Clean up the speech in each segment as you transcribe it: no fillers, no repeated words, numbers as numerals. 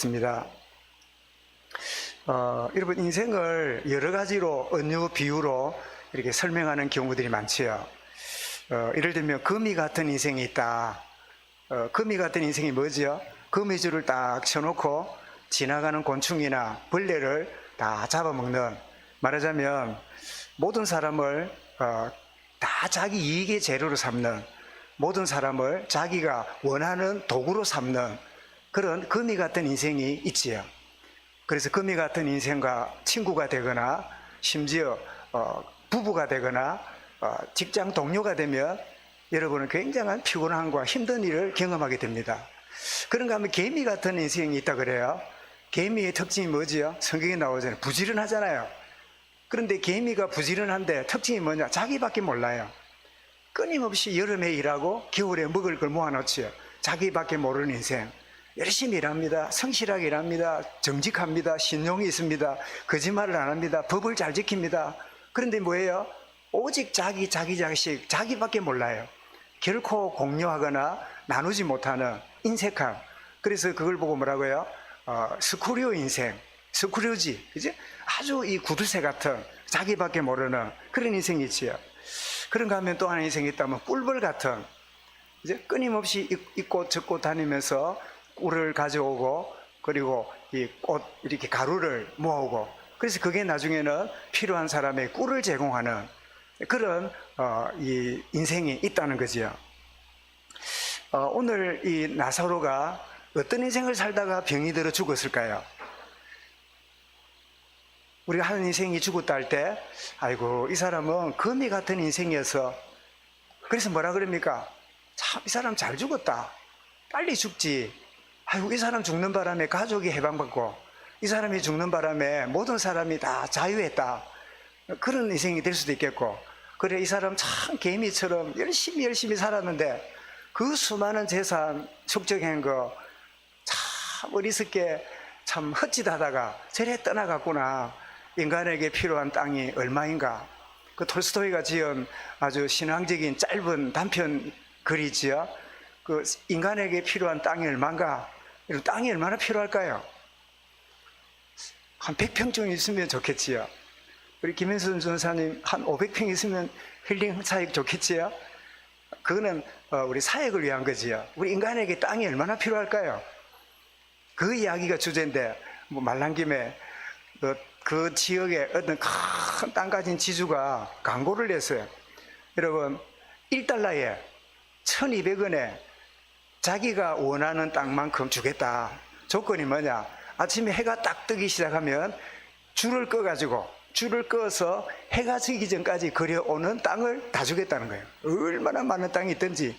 있습니다. 여러분, 인생을 여러 가지로 은유 비유로 이렇게 설명하는 경우들이 많지요. 예를 들면 거미 같은 인생이 있다. 거미 같은 인생이 뭐지요? 거미줄을 딱 쳐놓고 지나가는 곤충이나 벌레를 다 잡아먹는, 말하자면 모든 사람을 다 자기 이익의 재료로 삼는, 모든 사람을 자기가 원하는 도구로 삼는 그런 거미 같은 인생이 있지요. 그래서 거미 같은 인생과 친구가 되거나 심지어 부부가 되거나 직장 동료가 되면 여러분은 굉장한 피곤함과 힘든 일을 경험하게 됩니다. 그런가 하면 개미 같은 인생이 있다 그래요. 개미의 특징이 뭐지요? 성경에 나오잖아요. 부지런하잖아요. 그런데 개미가 부지런한데 특징이 뭐냐? 자기밖에 몰라요. 끊임없이 여름에 일하고 겨울에 먹을 걸 모아놓지요. 자기밖에 모르는 인생. 열심히 일합니다. 성실하게 일합니다. 정직합니다. 신용이 있습니다. 거짓말을 안 합니다. 법을 잘 지킵니다. 그런데 뭐예요? 오직 자기씩 자기밖에 몰라요. 결코 공유하거나 나누지 못하는 인색함. 그래서 그걸 보고 뭐라고요? 스쿠류 인생, 스쿠류지, 그지? 아주 이 구두쇠 같은 자기밖에 모르는 그런 인생이 있지요. 그런가 하면 또 하나 인생이 있다면 꿀벌 같은, 이제 끊임없이 이 꽃 저 꽃 다니면서 꿀을 가져오고, 그리고 이 꽃 이렇게 가루를 모아오고, 그래서 그게 나중에는 필요한 사람에 꿀을 제공하는 그런 이 인생이 있다는 거지요. 오늘 이 나사로가 어떤 인생을 살다가 병이 들어 죽었을까요? 우리가 하는 인생이 죽었다 할 때, 아이고 이 사람은 거미 같은 인생이어서, 그래서 뭐라 그럽니까? 참 이 사람 잘 죽었다, 빨리 죽지. 아이고 이 사람 죽는 바람에 가족이 해방받고, 이 사람이 죽는 바람에 모든 사람이 다 자유했다, 그런 인생이 될 수도 있겠고, 그래 이 사람 참 개미처럼 열심히 살았는데 그 수많은 재산 축적한 거 참 어리석게 참 헛짓하다가 저래 떠나갔구나. 인간에게 필요한 땅이 얼마인가. 그 톨스토이가 지은 아주 신앙적인 짧은 단편 글이지요. 그 인간에게 필요한 땅이 얼마인가. 땅이 얼마나 필요할까요? 한 100평쯤 있으면 좋겠지요. 우리 김현순 전사님 한 500평 있으면 힐링 사역 좋겠지요. 그거는 우리 사역을 위한 거지요. 우리 인간에게 땅이 얼마나 필요할까요? 그 이야기가 주제인데, 뭐 말난 김에 그 지역에 어떤 큰 땅 가진 지주가 광고를 냈어요. 여러분, 1달러에 1200원에 자기가 원하는 땅만큼 주겠다. 조건이 뭐냐? 아침에 해가 딱 뜨기 시작하면 줄을 꺼서 해가 지기 전까지 그려오는 땅을 다 주겠다는 거예요. 얼마나 많은 땅이 있든지.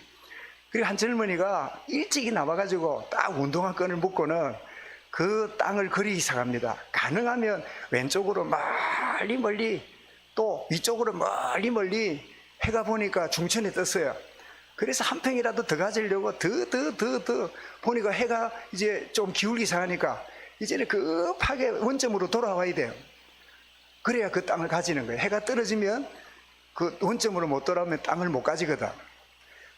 그리고 한 젊은이가 일찍이 나와가지고 딱 운동화 끈을 묶고는 그 땅을 그리기 시작합니다. 가능하면 왼쪽으로 멀리, 또 위쪽으로 멀리 해가 보니까 중천에 떴어요. 그래서 한 평이라도 더 가지려고 더 보니까 해가 이제 좀 기울기 시작하니까 이제는 급하게 원점으로 돌아와야 돼요. 그래야 그 땅을 가지는 거예요. 해가 떨어지면 그 원점으로 못 돌아오면 땅을 못 가지거든.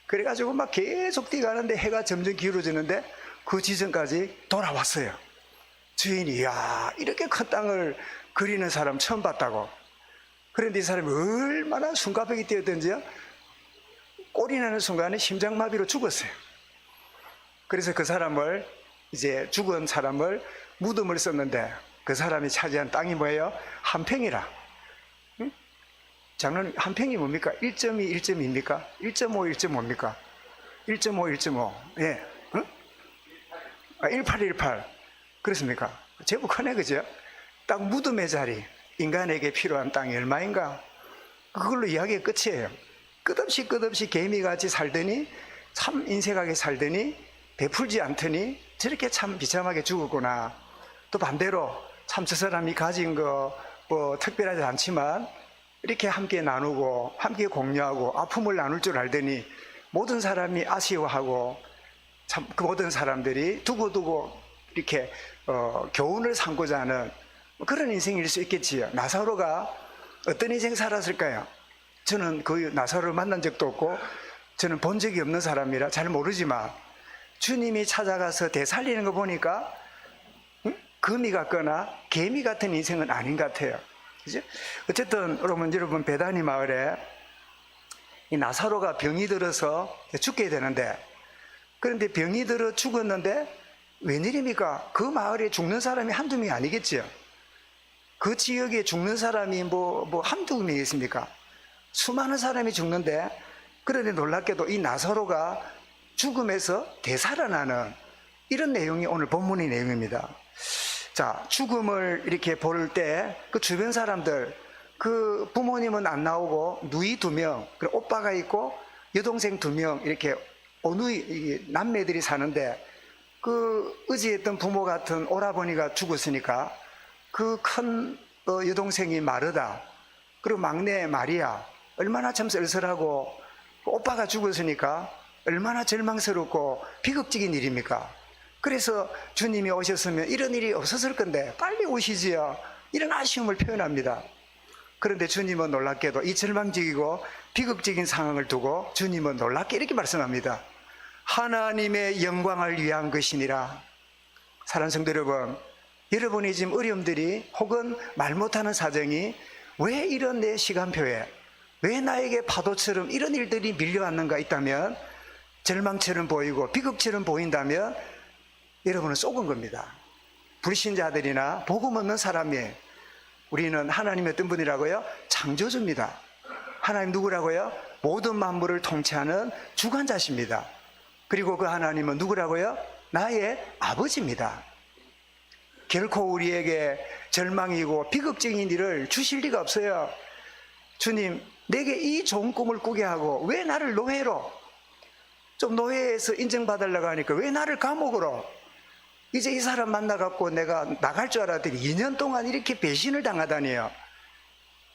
그래가지고 막 계속 뛰어가는데 해가 점점 기울어지는데 그 지점까지 돌아왔어요. 주인이, 이야, 이렇게 큰 땅을 그리는 사람 처음 봤다고. 그런데 이 사람이 얼마나 숨가쁘게 뛰었던지요. 꼴이 나는 순간에 심장마비로 죽었어요. 그래서 그 사람을, 이제 죽은 사람을 무덤을 썼는데 그 사람이 차지한 땅이 뭐예요? 한 평이라. 응? 장로님, 한 평이 뭡니까? 1.2, 1.2입니까? 1.5, 1.5입니까? 1.5, 1.5. 예. 응? 1818. 그렇습니까? 제법 크네, 그죠? 딱 무덤의 자리, 인간에게 필요한 땅이 얼마인가? 그걸로 이야기가 끝이에요. 끝없이 개미같이 살더니, 참 인색하게 살더니, 베풀지 않더니 저렇게 참 비참하게 죽었구나. 또 반대로 참 저 사람이 가진 거 뭐 특별하지 않지만 이렇게 함께 나누고 함께 공유하고 아픔을 나눌 줄 알더니 모든 사람이 아쉬워하고, 참 그 모든 사람들이 두고두고 이렇게 교훈을 삼고자 하는 그런 인생일 수 있겠지요. 나사로가 어떤 인생 살았을까요? 저는 그 나사로를 만난 적도 없고 저는 본 적이 없는 사람이라 잘 모르지만, 주님이 찾아가서 되살리는 거 보니까 거미 같거나 개미 같은 인생은 아닌 것 같아요. 그죠? 어쨌든 여러분 베다니 마을에 이 나사로가 병이 들어서 죽게 되는데, 그런데 병이 들어 죽었는데 웬일입니까? 그 마을에 죽는 사람이 한두 명이 아니겠지요. 그 지역에 죽는 사람이 한두 명이겠습니까? 수많은 사람이 죽는데, 그런데 놀랍게도 이 나사로가 죽음에서 되살아나는 이런 내용이 오늘 본문의 내용입니다. 자, 죽음을 이렇게 볼 때 그 주변 사람들, 그 부모님은 안 나오고 누이 2명, 그리고 오빠가 있고 여동생 2명, 이렇게 어누이 남매들이 사는데, 그 의지했던 부모 같은 오라버니가 죽었으니까 그 큰 여동생이 마르다, 그리고 막내 마리아, 얼마나 참 쓸쓸하고, 오빠가 죽었으니까 얼마나 절망스럽고 비극적인 일입니까? 그래서 주님이 오셨으면 이런 일이 없었을 건데 빨리 오시지요, 이런 아쉬움을 표현합니다. 그런데 주님은 놀랍게도 이 절망적이고 비극적인 상황을 두고 주님은 놀랍게 이렇게 말씀합니다. 하나님의 영광을 위한 것이니라. 사랑하는 성도 여러분, 여러분이 지금 어려움들이 혹은 말 못하는 사정이 왜 이런 내 시간표에, 왜 나에게 파도처럼 이런 일들이 밀려왔는가 있다면, 절망처럼 보이고 비극처럼 보인다면 여러분은 속은 겁니다. 불신자들이나 복음 없는 사람이, 우리는 하나님의 어떤 분이라고요? 창조주입니다. 하나님 누구라고요? 모든 만물을 통치하는 주관자십니다. 그리고 그 하나님은 누구라고요? 나의 아버지입니다. 결코 우리에게 절망이고 비극적인 일을 주실 리가 없어요. 주님, 내게 이 좋은 꿈을 꾸게 하고 왜 나를 노예로, 좀 노예에서 인정받으려고 하니까 왜 나를 감옥으로, 이제 이 사람 만나갖고 내가 나갈 줄 알았더니 2년 동안 이렇게 배신을 당하다니요.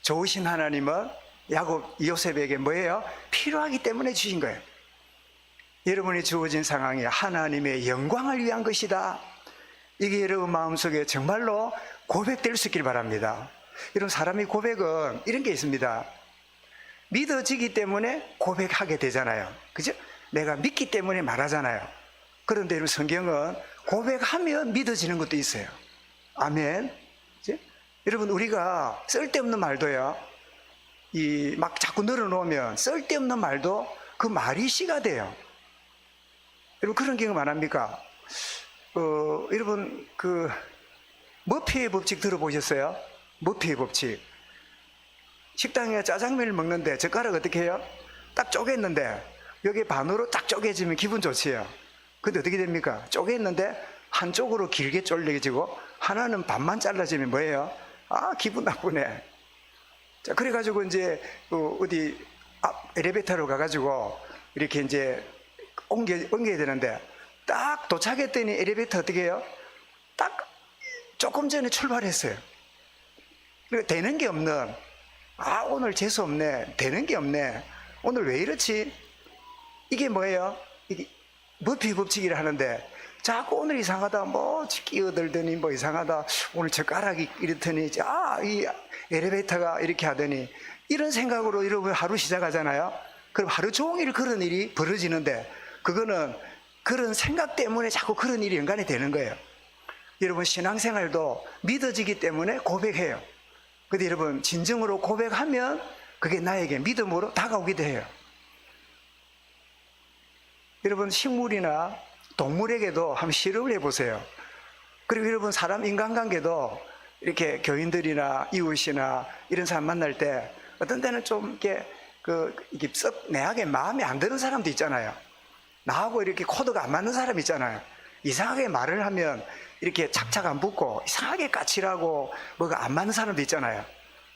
좋으신 하나님은 야곱 요셉에게 뭐예요? 필요하기 때문에 주신 거예요. 여러분이 주어진 상황이 하나님의 영광을 위한 것이다. 이게 여러분 마음속에 정말로 고백될 수 있길 바랍니다. 이런 사람의 고백은 이런 게 있습니다. 믿어지기 때문에 고백하게 되잖아요. 그죠? 내가 믿기 때문에 말하잖아요. 그런데 여러분, 성경은 고백하면 믿어지는 것도 있어요. 아멘. 그죠? 여러분, 우리가 쓸데없는 말도요, 막 자꾸 늘어놓으면 쓸데없는 말도 그 말이 씨가 돼요. 여러분, 그런 경험 안 합니까? 여러분, 그 머피의 법칙 들어보셨어요? 머피의 법칙. 식당에 짜장면을 먹는데 젓가락 어떻게 해요? 딱 쪼갰는데 여기 반으로 딱 쪼개지면 기분 좋지요. 근데 어떻게 됩니까? 쪼갰는데 한쪽으로 길게 쪼개지고 하나는 반만 잘라지면 뭐예요? 아, 기분 나쁘네. 자, 그래가지고 이제 어디 엘리베이터로 가가지고 이렇게 이제 옮겨야 되는데, 딱 도착했더니 엘리베이터 어떻게 해요? 딱 조금 전에 출발했어요. 그러니까 되는 게 없는, 오늘 재수 없네, 되는 게 없네, 오늘 왜 이렇지? 이게 뭐예요? 이게 머피 법칙이라 하는데, 자꾸 오늘 이상하다, 끼어들더니 이상하다, 오늘 젓가락이 이렇더니, 이 엘리베이터가 이렇게 하더니, 이런 생각으로 여러분 하루 시작하잖아요. 그럼 하루 종일 그런 일이 벌어지는데, 그거는 그런 생각 때문에 자꾸 그런 일이 연관이 되는 거예요. 여러분, 신앙생활도 믿어지기 때문에 고백해요. 근데 여러분, 진정으로 고백하면 그게 나에게 믿음으로 다가오기도 해요. 여러분, 식물이나 동물에게도 한번 실험을 해보세요. 그리고 여러분, 사람 인간관계도 이렇게 교인들이나 이웃이나 이런 사람 만날 때 어떤 때는 좀 이게 썩 내하게 마음에 안 드는 사람도 있잖아요. 나하고 이렇게 코드가 안 맞는 사람 있잖아요. 이상하게 말을 하면 이렇게 착착 안 붙고 이상하게 까칠하고 뭐가 안 맞는 사람도 있잖아요.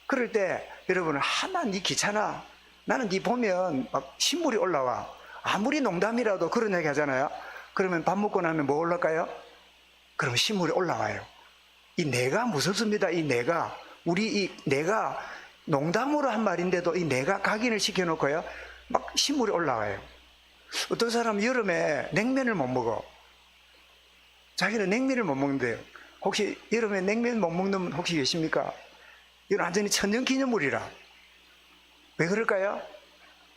그럴 때 여러분은 난 니 귀찮아, 나는 니 보면 막 신물이 올라와. 아무리 농담이라도 그런 얘기 하잖아요. 그러면 밥 먹고 나면 뭐 올라올까요? 그러면 신물이 올라와요. 이 내가 무섭습니다. 이 내가, 이 내가 농담으로 한 말인데도 이 내가 각인을 시켜놓고요, 막 신물이 올라와요. 어떤 사람은 여름에 냉면을 못 먹어. 자기는 냉면을 못 먹는데요. 혹시 여름에 냉면 못 먹는 분 혹시 계십니까? 이건 완전히 천년기념물이라. 왜 그럴까요?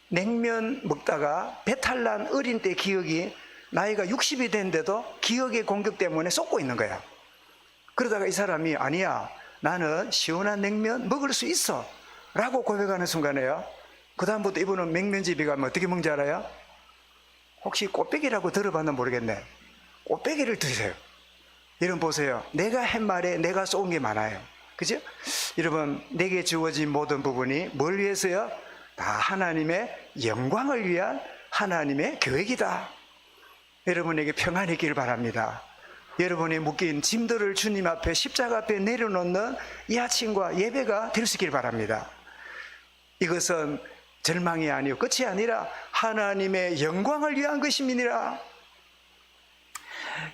냉면 먹다가 배탈 난 어린 때 기억이 나이가 60이 됐는데도 기억의 공격 때문에 쏟고 있는 거야. 그러다가 이 사람이 아니야, 나는 시원한 냉면 먹을 수 있어 라고 고백하는 순간에요, 그 다음부터 이분은 냉면집에 가면 어떻게 먹는지 알아요? 혹시 꽃배기라고 들어봤나 모르겠네. 꽃배기를 드세요. 여러분 보세요. 내가 한 말에 내가 쏜 게 많아요. 그죠? 여러분, 내게 주어진 모든 부분이 뭘 위해서요? 다 하나님의 영광을 위한 하나님의 계획이다. 여러분에게 평안이 있기를 바랍니다. 여러분이 묶인 짐들을 주님 앞에, 십자가 앞에 내려놓는 이 아침과 예배가 될 수 있기를 바랍니다. 이것은 절망이 아니요 끝이 아니라 하나님의 영광을 위한 것임이니라.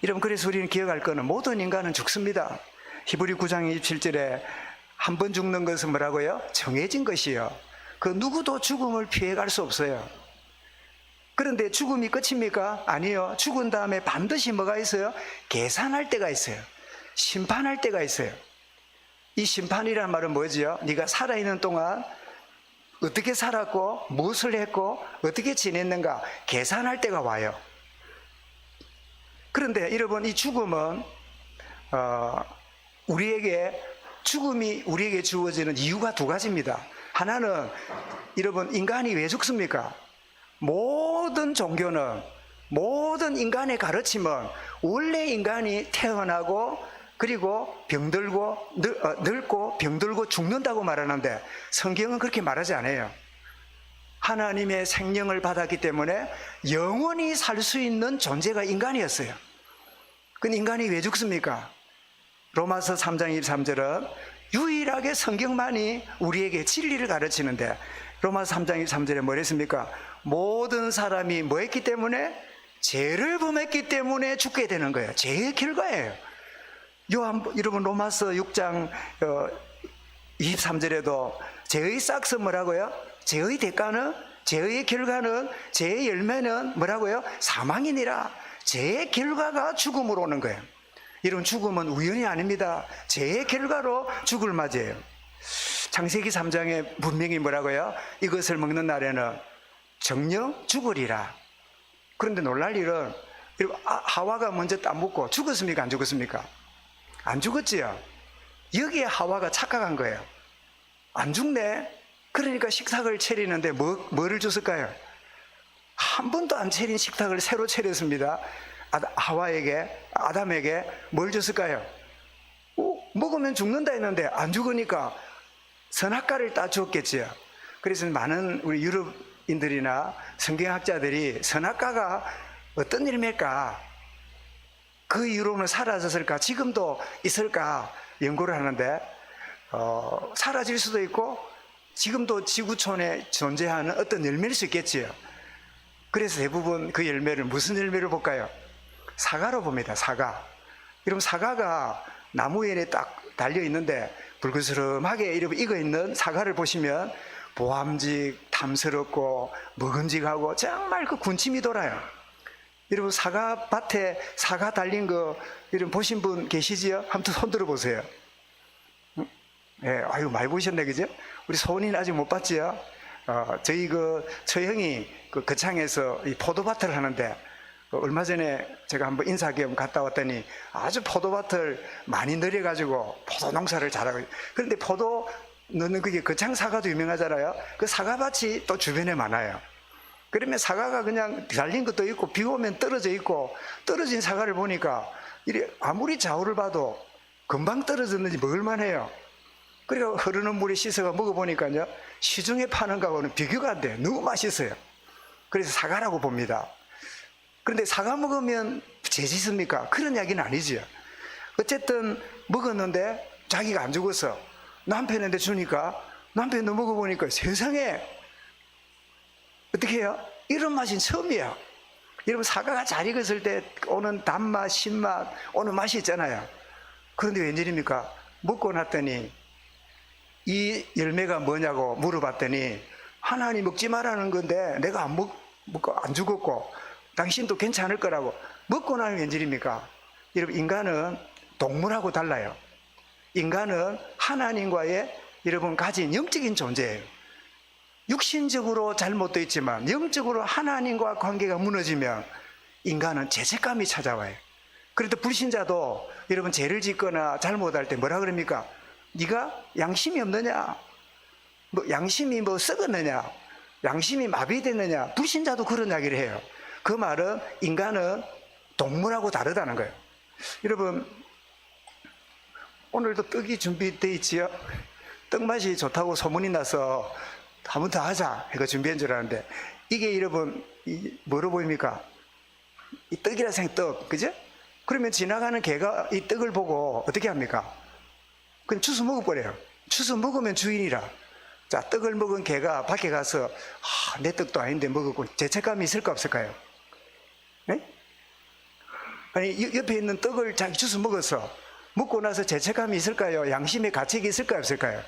여러분, 그래서 우리는 기억할 것은 모든 인간은 죽습니다. 히브리 9장 27절에 한 번 죽는 것은 뭐라고요? 정해진 것이요, 그 누구도 죽음을 피해갈 수 없어요. 그런데 죽음이 끝입니까? 아니요. 죽은 다음에 반드시 뭐가 있어요? 계산할 때가 있어요. 심판할 때가 있어요. 이 심판이란 말은 뭐지요? 네가 살아있는 동안 어떻게 살았고 무엇을 했고 어떻게 지냈는가 계산할 때가 와요. 그런데 여러분, 이 죽음은 죽음이 우리에게 주어지는 이유가 두 가지입니다. 하나는, 여러분, 인간이 왜 죽습니까? 모든 종교는, 모든 인간의 가르침은 원래 인간이 태어나고 그리고 병들고 늙고 병들고 죽는다고 말하는데, 성경은 그렇게 말하지 않아요. 하나님의 생명을 받았기 때문에 영원히 살 수 있는 존재가 인간이었어요. 근데 인간이 왜 죽습니까? 로마서 3장 23절은 유일하게 성경만이 우리에게 진리를 가르치는데, 로마서 3장 23절에 뭐 했습니까? 모든 사람이 뭐 했기 때문에? 죄를 범했기 때문에 죽게 되는 거예요. 죄의 결과예요. 여러분, 로마서 6장 23절에도 죄의 싹은 뭐라고요? 죄의 대가는, 죄의 결과는, 죄의 열매는 뭐라고요? 사망이니라. 죄의 결과가 죽음으로 오는 거예요. 이런 죽음은 우연이 아닙니다. 죄의 결과로 죽을 맞이에요. 창세기 3장에 분명히 뭐라고요? 이것을 먹는 날에는 정녕 죽으리라. 그런데 놀랄 일은, 하와가 먼저 딱 먹고 죽었습니까? 안 죽었습니까? 안 죽었지요. 여기에 하와가 착각한 거예요. 안 죽네. 그러니까 식탁을 차리는데 뭐를 줬을까요? 한 번도 안 차린 식탁을 새로 차렸습니다. 아담에게 뭘 줬을까요? 먹으면 죽는다 했는데 안 죽으니까 선악과를 따 주었겠지요. 그래서 많은 우리 유럽인들이나 성경학자들이 선악과가 어떤 열매일까, 그 이후로는 사라졌을까, 지금도 있을까 연구를 하는데, 사라질 수도 있고 지금도 지구촌에 존재하는 어떤 열매일 수 있겠지요. 그래서 대부분 그 열매를 무슨 열매를 볼까요? 사과로 봅니다. 사과. 여러분, 사과가 나무 위에 딱 달려 있는데 불그스름하게 이렇게 익어 있는 사과를 보시면 보암직, 탐스럽고 먹음직하고 정말 그 군침이 돌아요. 여러분, 사과밭에 사과 달린 거 여러분 보신 분 계시지요? 한번 손 들어 보세요. 아유, 많이 보셨네, 그죠? 우리 소은이는 아직 못 봤지요? 저희 처형이 거창에서 이 포도밭을 하는데, 얼마 전에 제가 한번 인사 겸 갔다 왔더니 아주 포도밭을 많이 늘여가지고 포도 농사를 잘하고, 그런데 포도 넣는 그게 거창 사과도 유명하잖아요. 그 사과밭이 또 주변에 많아요. 그러면 사과가 그냥 달린 것도 있고 비 오면 떨어져 있고, 떨어진 사과를 보니까 아무리 좌우를 봐도 금방 떨어졌는지 먹을만 해요. 그러니까 흐르는 물에 씻어가 먹어보니까요, 시중에 파는 거하고는 비교가 안 돼요. 너무 맛있어요. 그래서 사과라고 봅니다. 그런데 사과 먹으면 죄 짓습니까? 그런 이야기는 아니지요. 어쨌든 먹었는데 자기가 안 죽었어. 남편한테 주니까 남편도 먹어보니까 세상에 어떻게 해요? 이런 맛이 처음이에요. 여러분, 사과가 잘 익었을 때 오는 단맛, 신맛, 오는 맛이 있잖아요. 그런데 웬일입니까? 먹고 났더니 이 열매가 뭐냐고 물어봤더니 하나님 먹지 말라는 건데 내가 먹고 안 죽었고 당신도 괜찮을 거라고. 먹고 나면 웬일입니까? 여러분, 인간은 동물하고 달라요. 인간은 하나님과의 여러분 가진 영적인 존재예요. 육신적으로 잘못되어 있지만 영적으로 하나님과 관계가 무너지면 인간은 죄책감이 찾아와요. 그런데 불신자도 여러분 죄를 짓거나 잘못할 때 뭐라 그럽니까? 네가 양심이 없느냐? 뭐 양심이 뭐 썩었느냐? 양심이 마비됐느냐? 불신자도 그런 이야기를 해요. 그 말은 인간은 동물하고 다르다는 거예요. 여러분, 오늘도 떡이 준비되어 있지요? 떡 맛이 좋다고 소문이 나서 한 번 더 하자 해서 준비한 줄 알았는데, 이게 여러분 뭐로 보입니까? 이 떡이라 생떡, 그죠? 그러면 지나가는 개가 이 떡을 보고 어떻게 합니까? 그냥 주워 먹어버려요. 주워 먹으면 주인이라. 자, 떡을 먹은 개가 밖에 가서 내 떡도 아닌데 먹었고 죄책감이 있을까 없을까요? 네? 아니, 옆에 있는 떡을 자기 주워 먹어서 먹고 나서 죄책감이 있을까요? 양심의 가책이 있을까요 없을까요?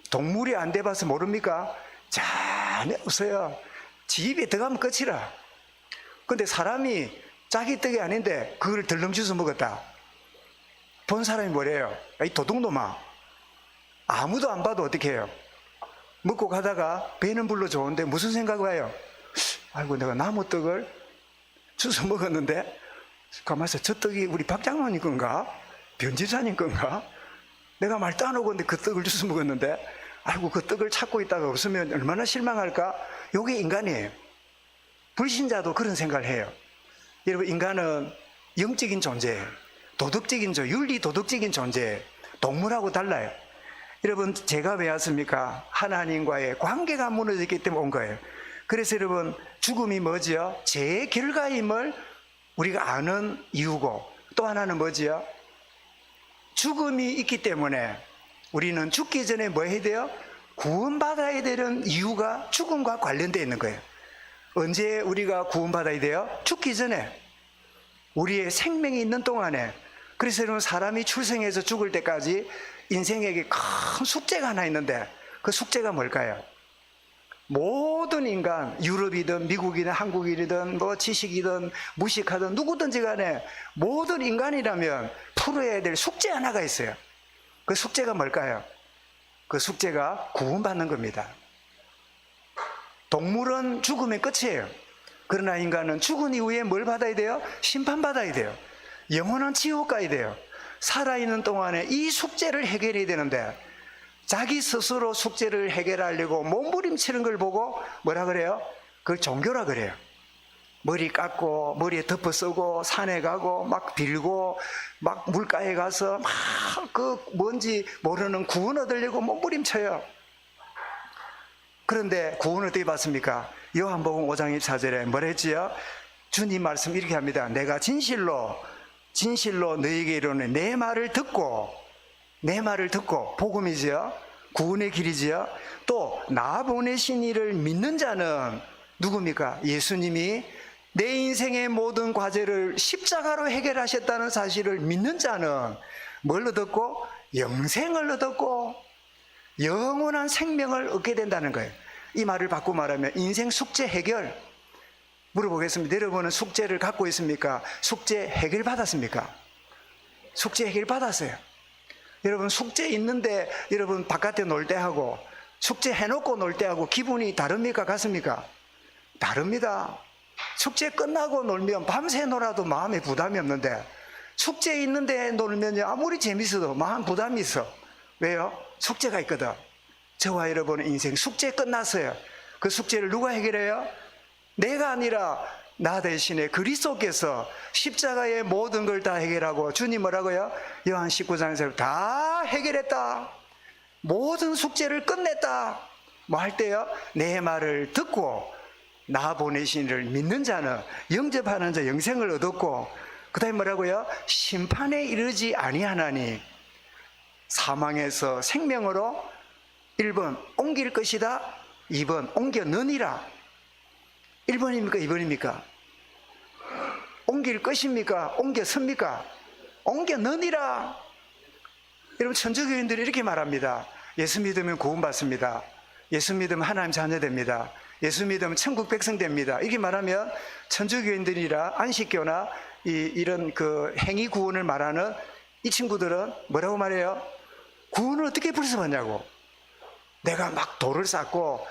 동물이 안 돼봐서 모릅니까? 전혀 없어요. 지 입에 들어가면 끝이라. 근데 사람이 자기 떡이 아닌데 그걸 덜렁 주워 먹었다. 본 사람이 뭐래요? 이 도둑놈아. 아무도 안 봐도 어떻게 해요? 먹고 가다가 배는 불러 좋은데 무슨 생각을 해요? 아이고, 내가 나무 떡을 주워 먹었는데 가만있어, 저 떡이 우리 박 장로님 건가? 변지사님 건가? 내가 말 따놓고 그 떡을 주워 먹었는데 아이고, 그 떡을 찾고 있다가 없으면 얼마나 실망할까? 요게 인간이에요. 불신자도 그런 생각을 해요. 여러분, 인간은 영적인 존재예요. 도덕적인 윤리 도덕적인 존재예요. 동물하고 달라요. 여러분, 제가 왜 왔습니까? 하나님과의 관계가 무너졌기 때문에 온 거예요. 그래서 여러분, 죽음이 뭐지요? 죄의 결과임을 우리가 아는 이유고, 또 하나는 뭐지요? 죽음이 있기 때문에 우리는 죽기 전에 뭐 해야 돼요? 구원받아야 되는 이유가 죽음과 관련되어 있는 거예요. 언제 우리가 구원받아야 돼요? 죽기 전에. 우리의 생명이 있는 동안에. 그래서 여러분, 사람이 출생해서 죽을 때까지 인생에게 큰 숙제가 하나 있는데, 그 숙제가 뭘까요? 모든 인간, 유럽이든 미국이든 한국이든 뭐 지식이든 무식하든 누구든지 간에 모든 인간이라면 풀어야 될 숙제 하나가 있어요. 그 숙제가 뭘까요? 그 숙제가 구원받는 겁니다. 동물은 죽으면 끝이에요. 그러나 인간은 죽은 이후에 뭘 받아야 돼요? 심판받아야 돼요. 영원한 지옥 가야 돼요. 살아있는 동안에 이 숙제를 해결해야 되는데, 자기 스스로 숙제를 해결하려고 몸부림치는 걸 보고 뭐라 그래요? 그걸 종교라 그래요. 머리 깎고 머리에 덮어 쓰고 산에 가고 막 빌고 막 물가에 가서 막 그 뭔지 모르는 구원 얻으려고 몸부림쳐요. 그런데 구원 어떻게 받습니까? 요한복음 5장 24절에 뭐라 했지요? 주님 말씀 이렇게 합니다. 내가 진실로 너희에게 이르노니 내 말을 듣고 복음이지요. 구원의 길이지요. 또 나 보내신 이를 믿는 자는 누굽니까? 예수님이 내 인생의 모든 과제를 십자가로 해결하셨다는 사실을 믿는 자는 뭘 얻었고? 영생을 얻었고 영원한 생명을 얻게 된다는 거예요. 이 말을 바꾸고 말하면 인생 숙제 해결. 물어보겠습니다. 여러분은 숙제를 갖고 있습니까? 숙제 해결 받았습니까? 숙제 해결 받았어요. 여러분, 숙제 있는데 여러분 바깥에 놀 때 하고 숙제 해놓고 놀 때 하고 기분이 다릅니까? 같습니까? 다릅니다. 숙제 끝나고 놀면 밤새 놀아도 마음에 부담이 없는데, 숙제 있는데 놀면 아무리 재밌어도 마음 부담이 있어. 왜요? 숙제가 있거든. 저와 여러분의 인생 숙제 끝났어요. 그 숙제를 누가 해결해요? 내가 아니라 나 대신에 그리스도께서 십자가의 모든 걸 다 해결하고, 주님 뭐라고요? 요한 19장에서 다 해결했다. 모든 숙제를 끝냈다. 뭐 할 때요? 내 말을 듣고 나 보내신 이를 믿는 자는, 영접하는 자 영생을 얻었고, 그 다음에 뭐라고요? 심판에 이르지 아니하나니 사망에서 생명으로 1번 옮길 것이다, 2번 옮겨느니라. 1번입니까? 2번입니까? 옮길 것입니까? 옮겼습니까? 옮겨느니라. 여러분, 천주교인들이 이렇게 말합니다. 예수 믿으면 구원받습니다. 예수 믿으면 하나님 자녀 됩니다. 예수 믿으면 천국 백성 됩니다. 이렇게 말하면 천주교인들이라 안식교나 이런 그 행위 구원을 말하는 이 친구들은 뭐라고 말해요? 구원을 어떻게 벌써 받냐고. 내가 막 돌을 쌓고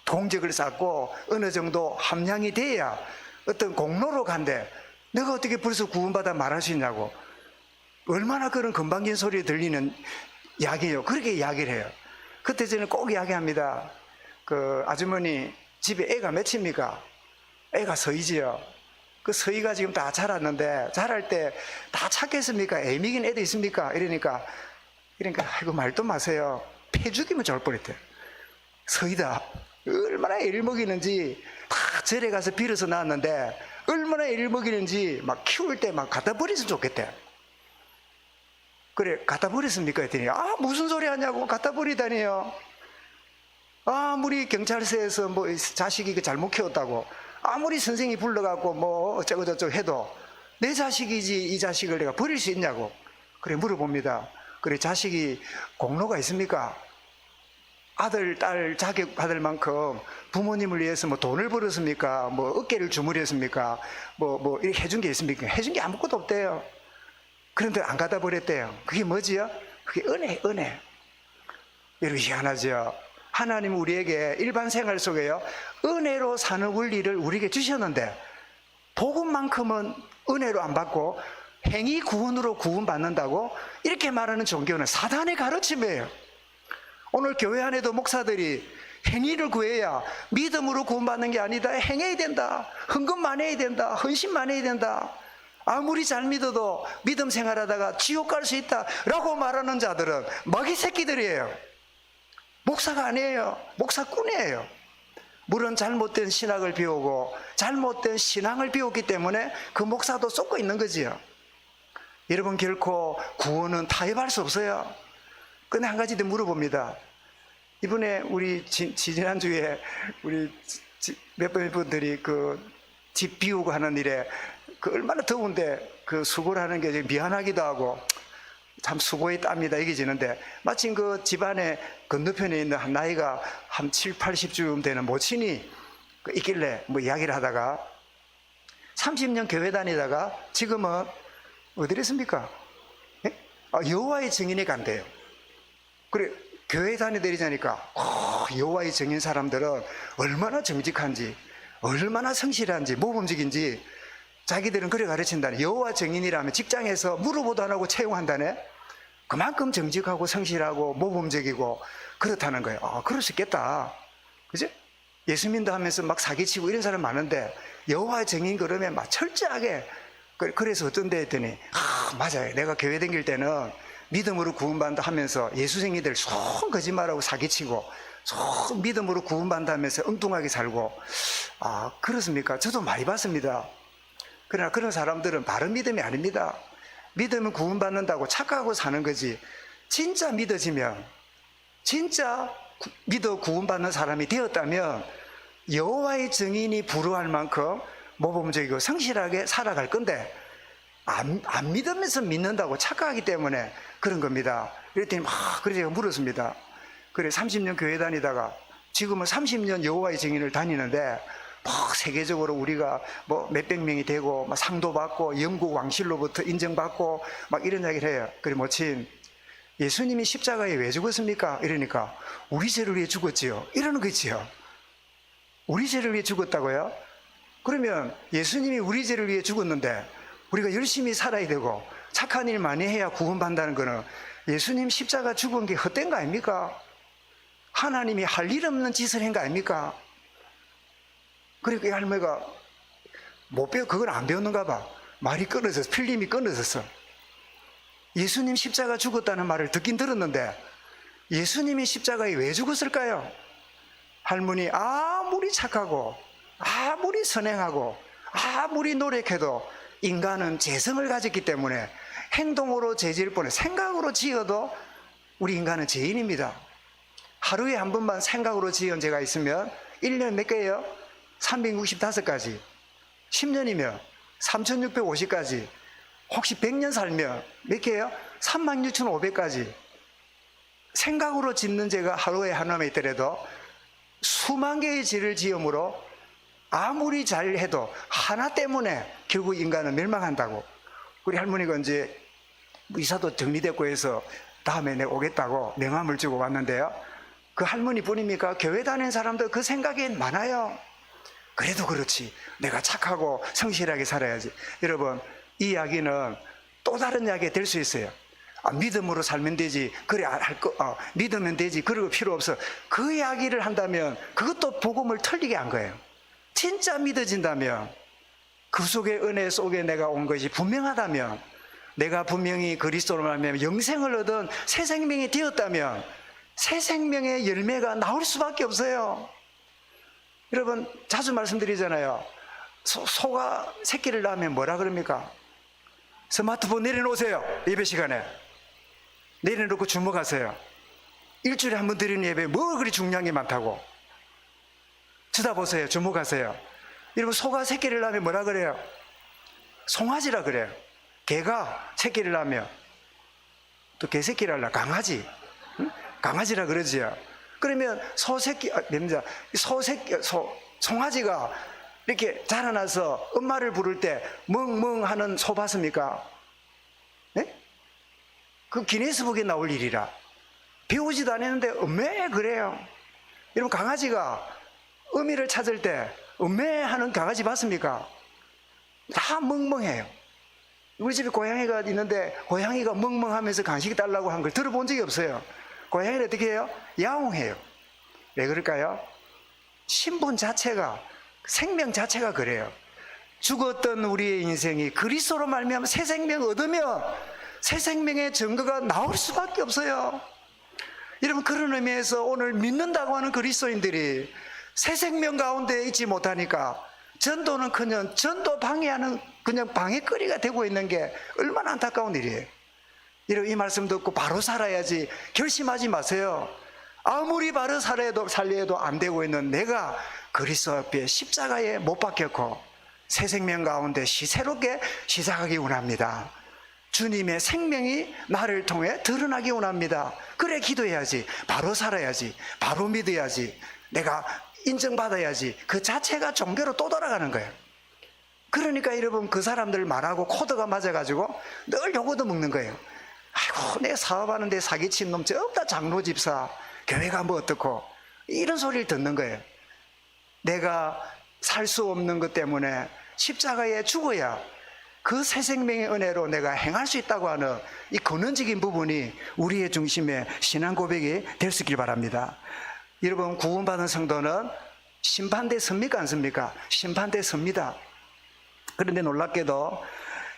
공적을 쌓고 어느 정도 함량이 돼야 어떤 공로로 간대. 내가 어떻게 벌써 구원받아 말할 수 있냐고. 얼마나 그런 건방진 소리 들리는 이야기예요. 그렇게 이야기를 해요. 그때 저는 꼭 이야기합니다. 그 아주머니 집에 애가 몇입니까? 애가 서이지요. 그 서이가 지금 다 자랐는데 자랄 때 다 착했습니까? 애미긴 애도 있습니까? 이러니까 아이고 말도 마세요. 패 죽이면 좋을 뻔했대요. 서이다. 얼마나 애를 먹이는지 다 절에 가서 빌어서 낳았는데 얼마나 애를 먹이는지 막 키울 때 막 갖다 버리면 좋겠대. 그래 갖다 버렸습니까? 했더니 아 무슨 소리 하냐고. 갖다 버리다니요. 아무리 경찰서에서 뭐 자식이 잘못 키웠다고 아무리 선생이 불러갖고 뭐 어쩌고 저쩌고 해도 내 자식이지 이 자식을 내가 버릴 수 있냐고. 그래 물어봅니다. 그래 자식이 공로가 있습니까? 아들 딸 자격 받을 만큼 부모님을 위해서 뭐 돈을 벌었습니까? 뭐 어깨를 주무렸습니까? 뭐 이렇게 해준 게 있습니까? 해준 게 아무것도 없대요. 그런데 안 갖다 버렸대요. 그게 뭐지요? 그게 은혜. 여러분 희한하죠. 하나님 우리에게 일반 생활 속에요 은혜로 사는 원리를 우리에게 주셨는데 복음만큼은 은혜로 안 받고 행위 구원으로 구원받는다고 이렇게 말하는 종교는 사단의 가르침이에요. 오늘 교회 안에도 목사들이 행위를 구해야 믿음으로 구원받는 게 아니다. 행해야 된다. 헌금만 해야 된다. 헌신만 해야 된다. 아무리 잘 믿어도 믿음 생활하다가 지옥 갈 수 있다 라고 말하는 자들은 마귀 새끼들이에요. 목사가 아니에요. 목사꾼이에요. 물론 잘못된 신학을 배우고 잘못된 신앙을 배웠기 때문에 그 목사도 쏟고 있는 거지요. 여러분 결코 구원은 타협할 수 없어요. 근데 한 가지 더 물어봅니다. 이번에 우리 지난주에 우리 몇몇 분들이 그 집 비우고 하는 일에 그 얼마나 더운데 그 수고를 하는 게 미안하기도 하고 참 수고했답니다 여겨지는데 마침 그 집안에 건너편에 있는 한 나이가 한 7, 80쯤 되는 모친이 있길래 뭐 이야기를 하다가 30년 교회 다니다가 지금은 어디를 씁니까? 여호와의 증인에 간대요. 그래 교회 다니더니까 여호와의 증인 사람들은 얼마나 정직한지 얼마나 성실한지 모범적인지 자기들은 그래 가르친다네. 여호와 증인이라면 직장에서 물어보도 안 하고 채용한다네. 그만큼 정직하고 성실하고 모범적이고 그렇다는 거예요. 그럴 수 있겠다. 그죠? 예수 믿는다 하면서 막 사기치고 이런 사람 많은데 여호와 증인 그러면 막 철저하게 그래서 어떤 데 했더니 맞아요. 내가 교회 다닐 때는 믿음으로 구원받는다 하면서 예수쟁이들 속 거짓말하고 사기치고 속 믿음으로 구원받는다 하면서 엉뚱하게 살고 그렇습니까? 저도 많이 봤습니다. 그러나 그런 사람들은 바른 믿음이 아닙니다. 믿으면 구원받는다고 착각하고 사는 거지. 진짜 믿어지면 진짜 믿어 구원받는 사람이 되었다면 여호와의 증인이 부러워할 만큼 모범적이고 성실하게 살아갈 건데 안 믿으면서 믿는다고 착각하기 때문에 그런 겁니다. 그랬더니 그래서 제가 물었습니다. 그래 30년 교회 다니다가 지금은 30년 여호와의 증인을 다니는데 세계적으로 우리가 뭐 몇백 명이 되고 막 상도 받고 영국 왕실로부터 인정받고 막 이런 이야기를 해요. 그래 모친 예수님이 십자가에 왜 죽었습니까? 이러니까 우리 죄를 위해 죽었지요. 이러는 거지요. 우리 죄를 위해 죽었다고요? 그러면 예수님이 우리 죄를 위해 죽었는데 우리가 열심히 살아야 되고 착한 일 많이 해야 구원받는다는 거는 예수님 십자가 죽은 게 헛된 거 아닙니까? 하나님이 할 일 없는 짓을 한 거 아닙니까? 그러니까 이 할머니가 못 배워 그걸 안 배웠는가 봐. 말이 끊어졌어. 필름이 끊어졌어. 예수님 십자가 죽었다는 말을 듣긴 들었는데 예수님이 십자가에 왜 죽었을까요? 할머니 아무리 착하고 아무리 선행하고 아무리 노력해도 인간은 죄성을 가졌기 때문에 행동으로 죄 지을 뻔해. 생각으로 지어도 우리 인간은 죄인입니다. 하루에 한 번만 생각으로 지은 죄가 있으면 1년 몇 개예요? 365가지. 10년이면 3650가지. 혹시 100년 살면 몇 개예요? 36,500가지. 생각으로 짓는 죄가 하루에 하나만 있더라도 수만 개의 죄를 지음으로 아무리 잘해도 하나 때문에 결국 인간은 멸망한다고. 우리 할머니가 이제 이사도 정리됐고 해서 다음에 내가 오겠다고 명함을 주고 왔는데요. 그 할머니 뿐입니까? 교회 다니는 사람들 그 생각이 많아요. 그래도 그렇지. 내가 착하고 성실하게 살아야지. 여러분, 이 이야기는 또 다른 이야기가 될 수 있어요. 믿음으로 살면 되지. 그래, 믿으면 되지. 그러고 필요 없어. 그 이야기를 한다면 그것도 복음을 틀리게 한 거예요. 진짜 믿어진다면, 그 속의 은혜 속에 내가 온 것이 분명하다면, 내가 분명히 그리스도로 말하면 영생을 얻은 새 생명이 되었다면 새 생명의 열매가 나올 수밖에 없어요. 여러분, 자주 말씀드리잖아요. 소가 새끼를 낳으면 뭐라 그럽니까? 스마트폰 내려놓으세요. 예배 시간에 내려놓고 주목하세요. 일주일에 한 번 드리는 예배 뭐 그리 중요한 게 많다고. 쳐다보세요. 주목하세요. 여러분, 소가 새끼를 낳으면 뭐라 그래요? 송아지라 그래요. 개가 새끼를 낳으면 또 개새끼를 하려 강아지, 응? 강아지라 그러지요. 그러면 송아지가 이렇게 자라나서 엄마를 부를 때 멍멍 하는 소 봤습니까? 네? 그 기네스북에 나올 일이라. 배우지도 않았는데 엄매 그래요. 여러분, 강아지가 어미를 찾을 때 엄매 하는 강아지 봤습니까? 다 멍멍해요. 우리 집에 고양이가 있는데 고양이가 멍멍하면서 간식 달라고 한 걸 들어본 적이 없어요. 고양이는 어떻게 해요? 야옹해요. 왜 그럴까요? 신분 자체가, 생명 자체가 그래요. 죽었던 우리의 인생이 그리스도로 말미암아 새 생명 얻으면 새 생명의 증거가 나올 수밖에 없어요. 여러분, 그런 의미에서 오늘 믿는다고 하는 그리스도인들이 새 생명 가운데 있지 못하니까 전도는커녕 전도 방해하는 그냥 방해거리가 되고 있는 게 얼마나 안타까운 일이에요. 이 말씀 듣고 바로 살아야지 결심하지 마세요. 아무리 바로 살려도 안 되고 있는 내가 그리스도 앞에 십자가에 못 박혔고 새 생명 가운데 새롭게 시작하기 원합니다. 주님의 생명이 나를 통해 드러나기 원합니다. 그래 기도해야지. 바로 살아야지. 바로 믿어야지. 내가 인정받아야지. 그 자체가 종교로 또 돌아가는 거예요. 그러니까 여러분, 그 사람들 말하고 코드가 맞아가지고 늘 요거도 먹는 거예요. 아이고, 내가 사업하는데 사기친 놈 전부 다 장로 집사, 교회가 뭐 어떻고, 이런 소리를 듣는 거예요. 내가 살 수 없는 것 때문에 십자가에 죽어야 그 새 생명의 은혜로 내가 행할 수 있다고 하는 이 근원적인 부분이 우리의 중심의 신앙 고백이 될 수 있길 바랍니다. 여러분, 구원받은 성도는 심판대에 섭니까 안 섭니까? 심판대에 섭니다. 그런데 놀랍게도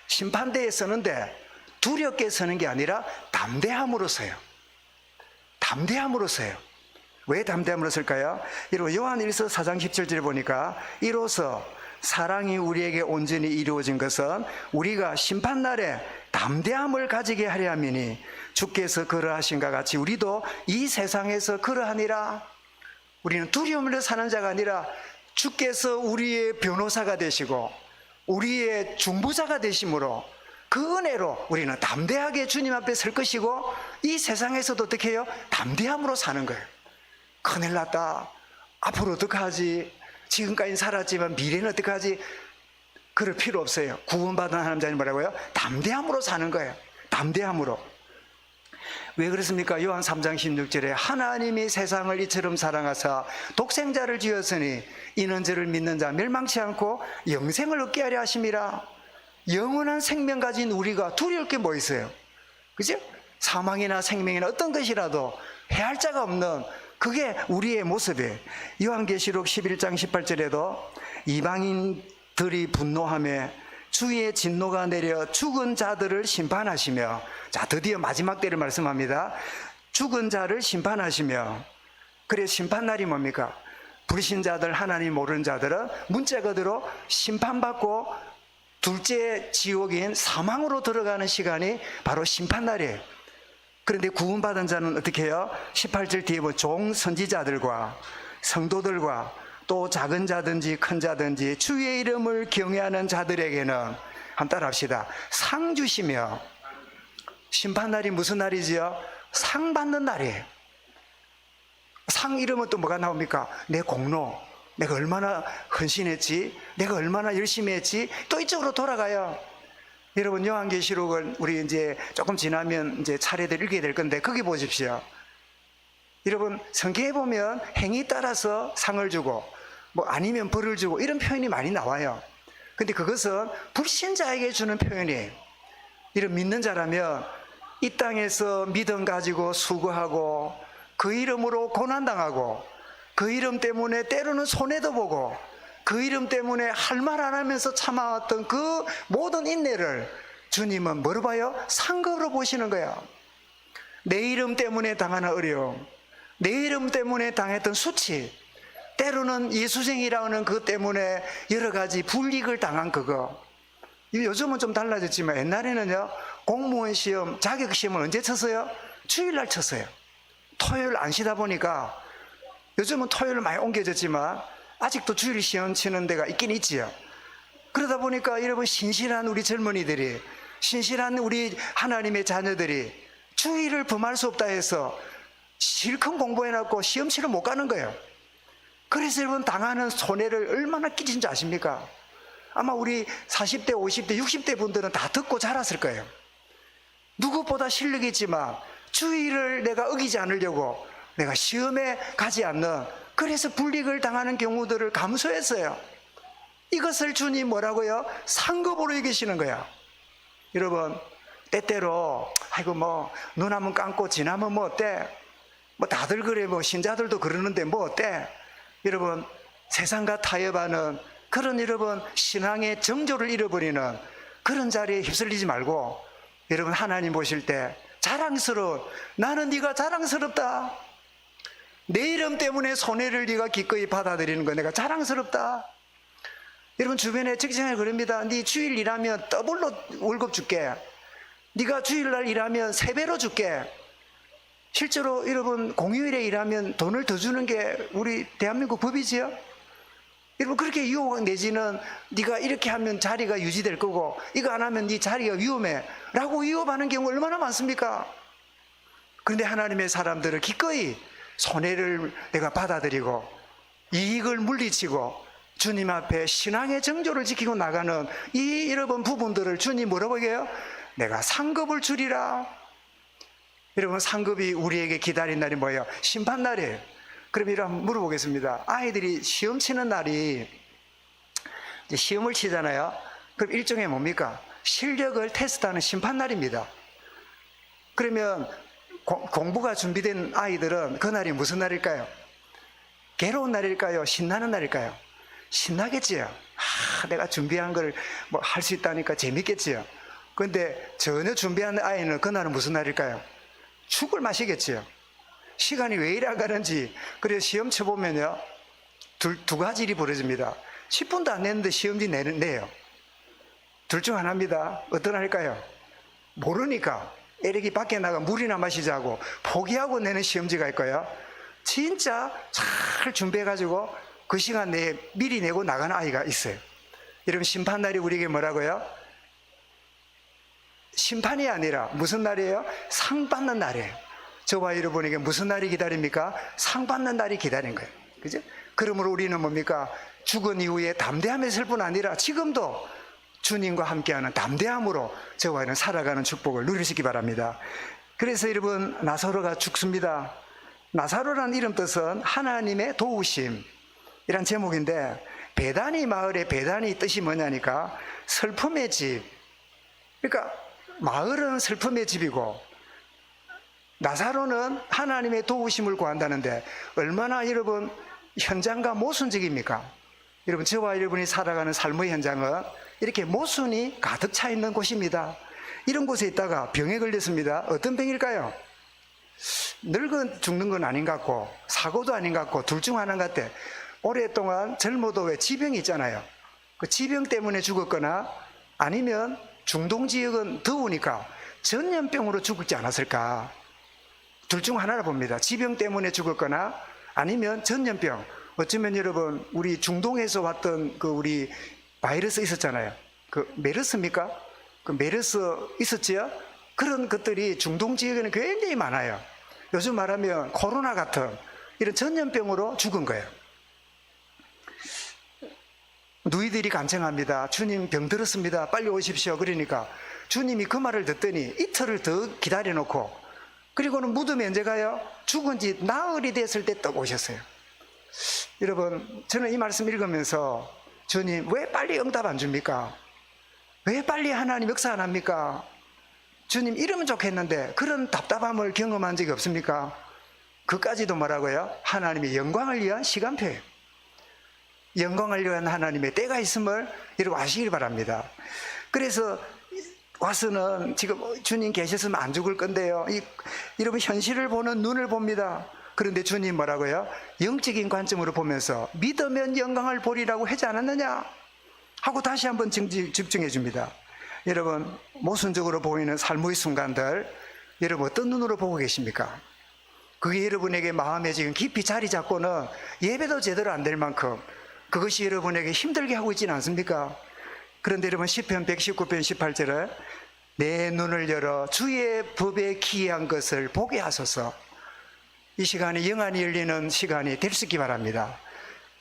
심판대에 서는데 두렵게 서는 게 아니라 담대함으로 서요. 담대함으로 서요. 왜 담대함으로 설까요? 여러분, 요한일서 4장 17절에 보니까 이로써 사랑이 우리에게 온전히 이루어진 것은 우리가 심판날에 담대함을 가지게 하려 함이니 주께서 그러하신가 같이 우리도 이 세상에서 그러하니라. 우리는 두려움으로 사는 자가 아니라 주께서 우리의 변호사가 되시고 우리의 중보자가 되심으로 그 은혜로 우리는 담대하게 주님 앞에 설 것이고 이 세상에서도 어떻게 해요? 담대함으로 사는 거예요. 큰일 났다. 앞으로 어떡하지? 지금까지 살았지만 미래는 어떡하지? 그럴 필요 없어요. 구원받은 하나님 뭐라고요? 담대함으로 사는 거예요. 담대함으로. 왜 그렇습니까? 요한 3장 16절에 하나님이 세상을 이처럼 사랑하사 독생자를 지었으니 이는 저를 믿는 자 멸망치 않고 영생을 얻게 하려 하심이라. 영원한 생명 가진 우리가 두려울 게 뭐 있어요? 그죠? 사망이나 생명이나 어떤 것이라도 해할 자가 없는 그게 우리의 모습이에요. 요한계시록 11장 18절에도 이방인들이 분노하며 주의 진노가 내려 죽은 자들을 심판하시며, 자, 드디어 마지막 때를 말씀합니다. 죽은 자를 심판하시며, 그래 심판날이 뭡니까? 불신자들, 하나님 모르는 자들은 문자 그대로 심판받고 둘째 지옥인 사망으로 들어가는 시간이 바로 심판날이에요. 그런데 구원받은 자는 어떻게 해요? 18절 뒤에 보면 종 선지자들과 성도들과 또 작은 자든지 큰 자든지 주의 이름을 경외하는 자들에게는 한번 따라합시다. 상 주시며. 심판날이 무슨 날이지요? 상 받는 날이에요. 상 이름은 또 뭐가 나옵니까? 내 공로, 내가 얼마나 헌신했지, 내가 얼마나 열심히 했지, 또 이쪽으로 돌아가요. 여러분, 요한계시록을 우리 이제 조금 지나면 이제 차례대로 읽게 될 건데 거기 보십시오. 여러분, 성경에 보면 행위 따라서 상을 주고 뭐 아니면 벌을 주고 이런 표현이 많이 나와요. 근데 그것은 불신자에게 주는 표현이에요. 이런 믿는 자라면 이 땅에서 믿음 가지고 수고하고 그 이름으로 고난당하고 그 이름 때문에 때로는 손해도 보고 그 이름 때문에 할 말 안 하면서 참아왔던 그 모든 인내를 주님은 뭐로 봐요? 상급으로 보시는 거야. 내 이름 때문에 당하는 어려움, 내 이름 때문에 당했던 수치, 때로는 예수쟁이라는 그 때문에 여러 가지 불이익을 당한 그거. 요즘은 좀 달라졌지만 옛날에는요, 공무원 시험, 자격 시험을 언제 쳤어요? 주일날 쳤어요. 토요일 안 쉬다 보니까 요즘은 토요일 많이 옮겨졌지만 아직도 주일 시험 치는 데가 있긴 있지요. 그러다 보니까 여러분, 신실한 우리 젊은이들이, 신실한 우리 하나님의 자녀들이 주일을 범할 수 없다 해서 실컷 공부해놨고 시험 치러 못 가는 거예요. 그래서 여러분, 당하는 손해를 얼마나 끼친지 아십니까? 아마 우리 40대, 50대, 60대 분들은 다 듣고 자랐을 거예요. 누구보다 실력이 있지만 주의를 내가 어기지 않으려고 내가 시험에 가지 않는, 그래서 불이익을 당하는 경우들을 감수했어요. 이것을 주님 뭐라고요? 상급으로 여기시는 거야. 여러분, 때때로 아이고 뭐 눈하면 감고 지나면 뭐 어때? 뭐 다들 그래, 뭐 신자들도 그러는데 뭐 어때? 여러분, 세상과 타협하는 그런 여러분 신앙의 정조를 잃어버리는 그런 자리에 휩쓸리지 말고, 여러분 하나님 보실 때 자랑스러운, 나는 네가 자랑스럽다. 내 이름 때문에 손해를 네가 기꺼이 받아들이는 거 내가 자랑스럽다. 여러분 주변에 직장에 그럽니다. 네 주일 일하면 더블로 월급 줄게. 네가 주일날 일하면 3배로 줄게. 실제로 여러분 공휴일에 일하면 돈을 더 주는 게 우리 대한민국 법이지요. 여러분 그렇게 유혹 내지는 네가 이렇게 하면 자리가 유지될 거고 이거 안 하면 네 자리가 위험해 라고 위협하는 경우 얼마나 많습니까? 그런데 하나님의 사람들을 기꺼이 손해를 내가 받아들이고 이익을 물리치고 주님 앞에 신앙의 정조를 지키고 나가는 이 여러분 부분들을 주님 뭐라고 얘기해요? 내가 상급을 주리라. 여러분 상급이 우리에게 기다린 날이 뭐예요? 심판날이에요. 그럼 이거 한번 물어보겠습니다. 아이들이 시험 치는 날이, 이제 시험을 치잖아요. 그럼 일종의 뭡니까? 실력을 테스트하는 심판날입니다. 그러면 공부가 준비된 아이들은 그날이 무슨 날일까요? 괴로운 날일까요? 신나는 날일까요? 신나겠지요. 내가 준비한 걸 뭐 할 수 있다니까 재밌겠지요. 그런데 전혀 준비한 아이는 그날은 무슨 날일까요? 죽을 맛이겠지요. 시간이 왜 이래 안 가는지. 그래서 시험 쳐보면요, 두 가지 일이 벌어집니다. 10분도 안 냈는데 시험지 내요. 둘 중 하나입니다. 어떤 할까요? 모르니까 에릭이 밖에 나가 물이나 마시자고 포기하고 내는 시험지가 있고요, 진짜 잘 준비해가지고 그 시간 내에 미리 내고 나가는 아이가 있어요. 여러분 심판날이 우리에게 뭐라고요? 심판이 아니라 무슨 날이에요? 상 받는 날이에요. 저와 여러분에게 무슨 날이 기다립니까? 상 받는 날이 기다린 거예요. 그죠? 그러므로 우리는 뭡니까? 죽은 이후에 담대함했을 뿐 아니라 지금도 주님과 함께하는 담대함으로 저와 여러분 살아가는 축복을 누리시기 바랍니다. 그래서 여러분 나사로가 죽습니다. 나사로라는 이름 뜻은 하나님의 도우심 이란 제목인데, 베다니 마을의 베다니 뜻이 뭐냐니까 슬픔의 집. 그러니까 마을은 슬픔의 집이고 나사로는 하나님의 도우심을 구한다는데 얼마나 여러분 현장과 모순적입니까? 여러분 저와 여러분이 살아가는 삶의 현장은 이렇게 모순이 가득 차 있는 곳입니다. 이런 곳에 있다가 병에 걸렸습니다. 어떤 병일까요? 늙은 죽는 건 아닌 것 같고 사고도 아닌 것 같고 둘 중 하나인 것 같아. 오랫동안 젊어도 왜 지병이 있잖아요. 그 지병 때문에 죽었거나 아니면 중동 지역은 더우니까 전염병으로 죽지 않았을까. 둘 중 하나라 봅니다. 지병 때문에 죽었거나 아니면 전염병. 어쩌면 여러분 우리 중동에서 왔던 그 우리 바이러스 있었잖아요. 그 메르스입니까? 그 메르스 있었지요? 그런 것들이 중동 지역에는 굉장히 많아요. 요즘 말하면 코로나 같은 이런 전염병으로 죽은 거예요. 누이들이 간청합니다. 주님 병 들었습니다. 빨리 오십시오. 그러니까 주님이 그 말을 듣더니 이틀을 더 기다려놓고 그리고는 무덤에 언제 가요? 죽은 지 나흘이 됐을 때 또 오셨어요. 여러분, 저는 이 말씀 읽으면서 주님 왜 빨리 응답 안 줍니까? 왜 빨리 하나님 역사 안 합니까? 주님 이러면 좋겠는데 그런 답답함을 경험한 적이 없습니까? 그까지도 뭐라고요? 하나님의 영광을 위한 시간표예요. 영광을 위한 하나님의 때가 있음을 여러분 아시길 바랍니다. 그래서 와서는 지금 주님 계셨으면 안 죽을 건데요. 여러분 현실을 보는 눈을 봅니다. 그런데 주님 뭐라고요? 영적인 관점으로 보면서 믿으면 영광을 보리라고 하지 않았느냐? 하고 다시 한번 집중해 줍니다. 여러분 모순적으로 보이는 삶의 순간들 여러분 어떤 눈으로 보고 계십니까? 그게 여러분에게 마음에 지금 깊이 자리 잡고는 예배도 제대로 안 될 만큼 그것이 여러분에게 힘들게 하고 있지는 않습니까? 그런데 여러분 시편 119편 18절에 내 눈을 열어 주의 법에 기이한 것을 보게 하소서. 이 시간이 영안이 열리는 시간이 될 수 있기 바랍니다.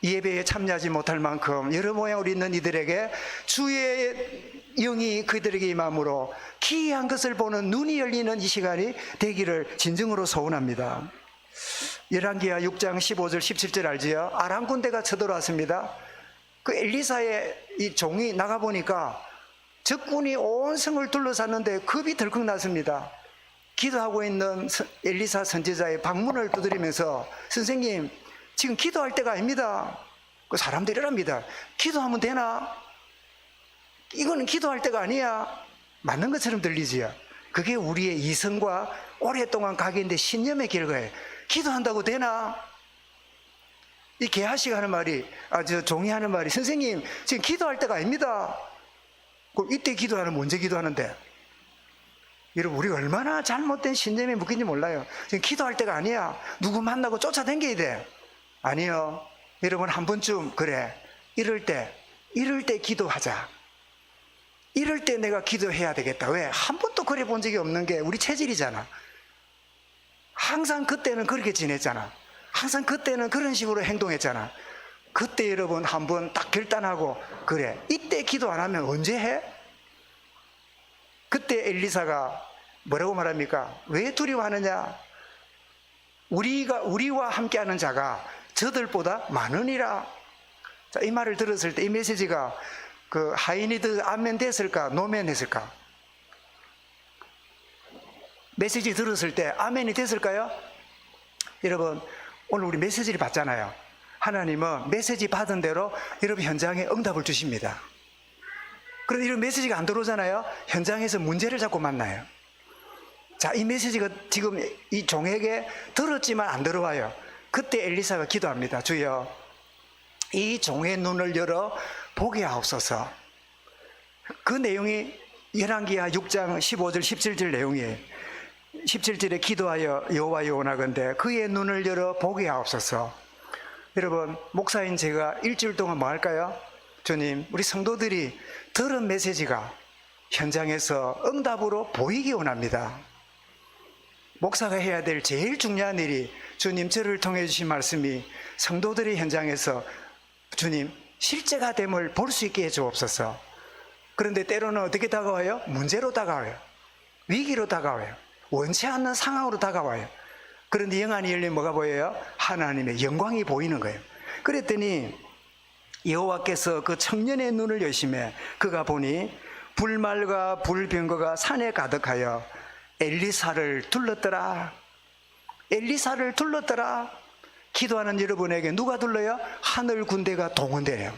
이 예배에 참여하지 못할 만큼 여러 모양으로 있는 이들에게 주의 영이 그들에게 임함으로 기이한 것을 보는 눈이 열리는 이 시간이 되기를 진정으로 소원합니다. 열왕기하 6장 15절 17절 알지요? 아람 군대가 쳐들어왔습니다. 그 엘리사의 이 종이 나가보니까 적군이 온 성을 둘러쌌는데 겁이 덜컥 났습니다. 기도하고 있는 엘리사 선지자의 방문을 두드리면서 선생님 지금 기도할 때가 아닙니다. 그 사람들이 이랍니다. 기도하면 되나? 이거는 기도할 때가 아니야. 맞는 것처럼 들리지요. 그게 우리의 이성과 오랫동안 각인된 신념의 결과예요. 기도한다고 되나? 이 게하시가 하는 말이, 저 종이 하는 말이, 선생님 지금 기도할 때가 아닙니다. 그럼 이때 기도하는 언제 기도하는데? 여러분 우리가 얼마나 잘못된 신념에 묶인지 몰라요. 지금 기도할 때가 아니야. 누구 만나고 쫓아다녀야 돼. 아니요. 여러분 한 번쯤 그래. 이럴 때 기도하자. 이럴 때 내가 기도해야 되겠다. 왜? 한 번도 그래 본 적이 없는 게 우리 체질이잖아. 항상 그때는 그렇게 지냈잖아. 항상 그때는 그런 식으로 행동했잖아. 그때 여러분 한 번 딱 결단하고 그래. 이때 기도 안 하면 언제 해? 그때 엘리사가 뭐라고 말합니까? 왜 두려워하느냐? 우리와 함께하는 자가 저들보다 많으니라. 자, 이 말을 들었을 때 이 메시지가 그 하이니드 아멘 됐을까? 노멘 했을까? 메시지 들었을 때 아멘이 됐을까요? 여러분 오늘 우리 메시지를 받잖아요. 하나님은 메시지 받은 대로 여러분 현장에 응답을 주십니다. 그런데 이런 메시지가 안 들어오잖아요. 현장에서 문제를 자꾸 만나요. 자, 이 메시지가 지금 이 종에게 들었지만 안 들어와요. 그때 엘리사가 기도합니다. 주여 이 종의 눈을 열어 보게 하옵소서. 그 내용이 열왕기하 6장 15절 17절 내용이에요. 17절에 기도하여 여호와여 원하건대 그의 눈을 열어 보게 하옵소서. 여러분 목사인 제가 일주일 동안 뭐 할까요? 주님 우리 성도들이 들은 메시지가 현장에서 응답으로 보이기 원합니다. 목사가 해야 될 제일 중요한 일이 주님 저를 통해 주신 말씀이 성도들의 현장에서 주님 실제가 됨을 볼 수 있게 해주옵소서. 그런데 때로는 어떻게 다가와요? 문제로 다가와요. 위기로 다가와요. 원치 않는 상황으로 다가와요. 그런데 영안이 열리면 뭐가 보여요? 하나님의 영광이 보이는 거예요. 그랬더니 여호와께서 그 청년의 눈을 여시매 그가 보니 불말과 불병거가 산에 가득하여 엘리사를 둘렀더라. 엘리사를 둘렀더라. 기도하는 여러분에게 누가 둘러요? 하늘 군대가 동원돼요.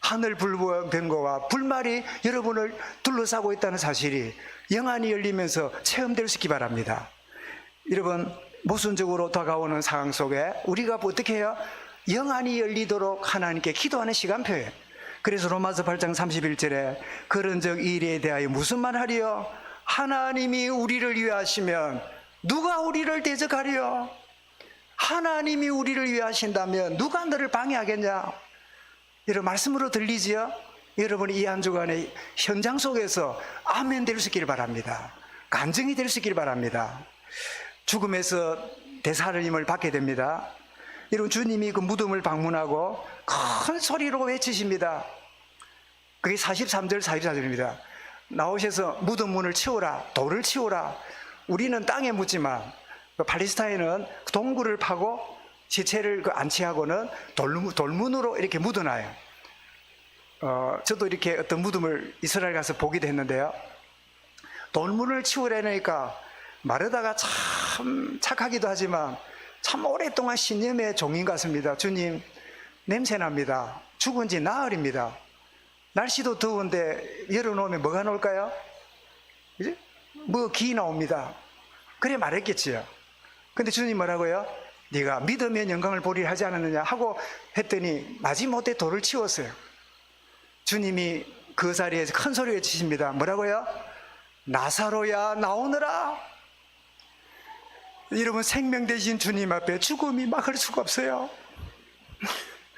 하늘 불병거와 불말이 여러분을 둘러싸고 있다는 사실이 영안이 열리면서 체험될 수 있기 바랍니다. 여러분 모순적으로 다가오는 상황 속에 우리가 어떻게 해요? 영안이 열리도록 하나님께 기도하는 시간표예요. 그래서 로마서 8장 31절에 그런즉 이 일에 대하여 무슨 말 하리요? 하나님이 우리를 위하시면 누가 우리를 대적하리요? 하나님이 우리를 위하신다면 누가 너를 방해하겠냐? 여러분 말씀으로 들리지요? 여러분이 이 한 주간의 현장 속에서 아멘 될 수 있기를 바랍니다. 간증이 될 수 있기를 바랍니다. 죽음에서 대사님을 받게 됩니다. 여러분 주님이 그 무덤을 방문하고 큰 소리로 외치십니다. 그게 43절 44절입니다. 나오셔서 무덤 문을 치우라, 돌을 치우라. 우리는 땅에 묻지만 팔레스타인은 동굴을 파고 시체를 안치하고는 돌문으로 이렇게 묻어놔요. 저도 이렇게 어떤 무덤을 이스라엘 가서 보기도 했는데요. 돌문을 치우려니까 마르다가 참 착하기도 하지만 참 오랫동안 신념의 종인 같습니다. 주님, 냄새납니다. 죽은 지 나흘입니다. 날씨도 더운데 열어놓으면 뭐가 나올까요? 그지? 뭐 기 나옵니다. 그래 말했겠지요. 근데 주님 뭐라고요? 네가 믿으면 영광을 보리라 하지 않았느냐 하고 했더니 마지못해 돌을 치웠어요. 주님이 그 자리에서 큰 소리 외치십니다. 뭐라고요? 나사로야 나오너라. 여러분, 생명 되신 주님 앞에 죽음이 막을 수가 없어요.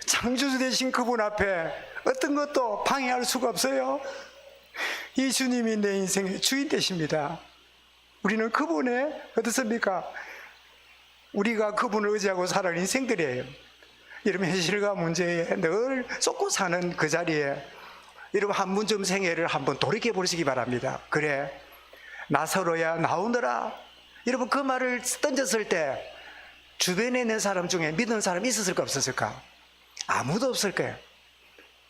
창조주 되신 그분 앞에 어떤 것도 방해할 수가 없어요. 이 주님이 내 인생의 주인 되십니다. 우리는 그분의 어떻습니까? 우리가 그분을 의지하고 살아가는 인생들이에요. 여러분, 현실과 문제에 늘 쏟고 사는 그 자리에 여러분 한 번쯤 생애를 한번 돌이켜 보시기 바랍니다. 그래, 나사로야 나오너라. 여러분, 그 말을 던졌을 때 주변에 있는 사람 중에 믿는 사람이 있었을까 없었을까? 아무도 없을 거예요.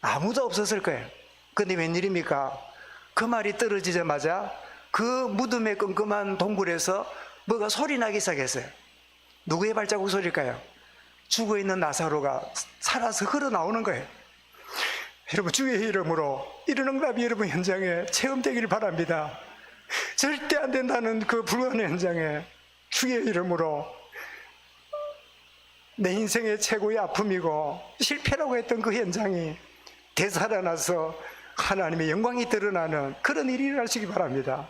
아무도 없었을 거예요. 근데 웬일입니까? 그 말이 떨어지자마자 그 무덤의 끔끔한 동굴에서 뭐가 소리 나기 시작했어요. 누구의 발자국 소리일까요? 죽어있는 나사로가 살아서 흘러나오는 거예요. 여러분, 주의 이름으로 이런 응답이 여러분 현장에 체험되기를 바랍니다. 절대 안 된다는 그 불안의 현장에 주의 이름으로 내 인생의 최고의 아픔이고 실패라고 했던 그 현장이 되살아나서 하나님의 영광이 드러나는 그런 일이 일어나시기 바랍니다.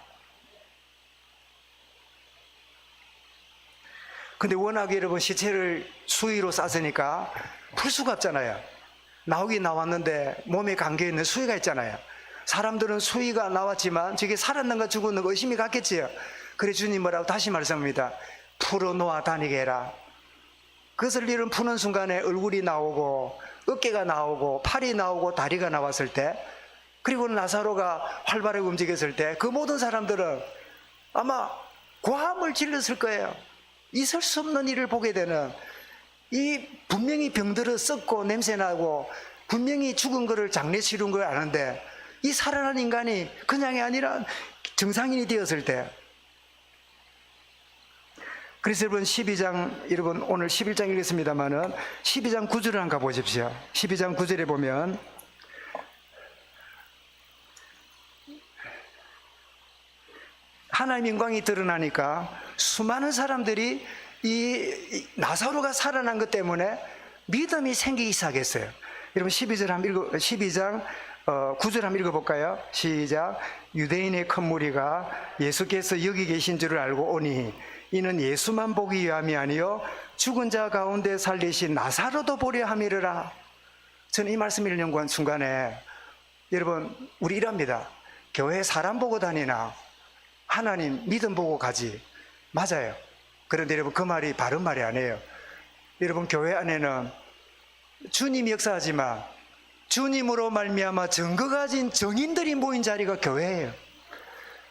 근데 워낙에 여러분 시체를 수의로 쌌으니까 풀 수가 없잖아요. 나오긴 나왔는데 몸에 감겨있는 수의가 있잖아요. 사람들은 수의가 나왔지만 저게 살았는가 죽었는가 의심이 갔겠지요. 그래 주님 뭐라고 다시 말씀합니다. 풀어놓아 다니게 해라. 그것을 이런 푸는 순간에 얼굴이 나오고 어깨가 나오고 팔이 나오고 다리가 나왔을 때, 그리고 나사로가 활발하게 움직였을 때 그 모든 사람들은 아마 고함을 질렀을 거예요. 있을 수 없는 일을 보게 되는, 이 분명히 병들어 썩고 냄새나고 분명히 죽은 거를 장례 치른 걸 아는데 이 살아난 인간이 그냥이 아니라 정상인이 되었을 때, 그래서 여러분 12장, 여러분 오늘 11장 읽겠습니다만은 12장 9절을 한번 가보십시오. 12장 9절에 보면 하나님의 영광이 드러나니까 수많은 사람들이 이 나사로가 살아난 것 때문에 믿음이 생기기 시작했어요. 여러분 12장 9절 한번 읽어볼까요? 시작. 유대인의 큰 무리가 예수께서 여기 계신 줄을 알고 오니 이는 예수만 보기 위함이 아니요 죽은 자 가운데 살리신 나사로도 보려 함이르라. 저는 이 말씀을 읽는 순간에 여러분, 우리 이랍니다. 교회 사람 보고 다니나 하나님 믿음 보고 가지. 맞아요. 그런데 여러분, 그 말이 바른 말이 아니에요. 여러분, 교회 안에는 주님이 역사하지만 주님으로 말미암아 증거 가진 정인들이 모인 자리가 교회예요.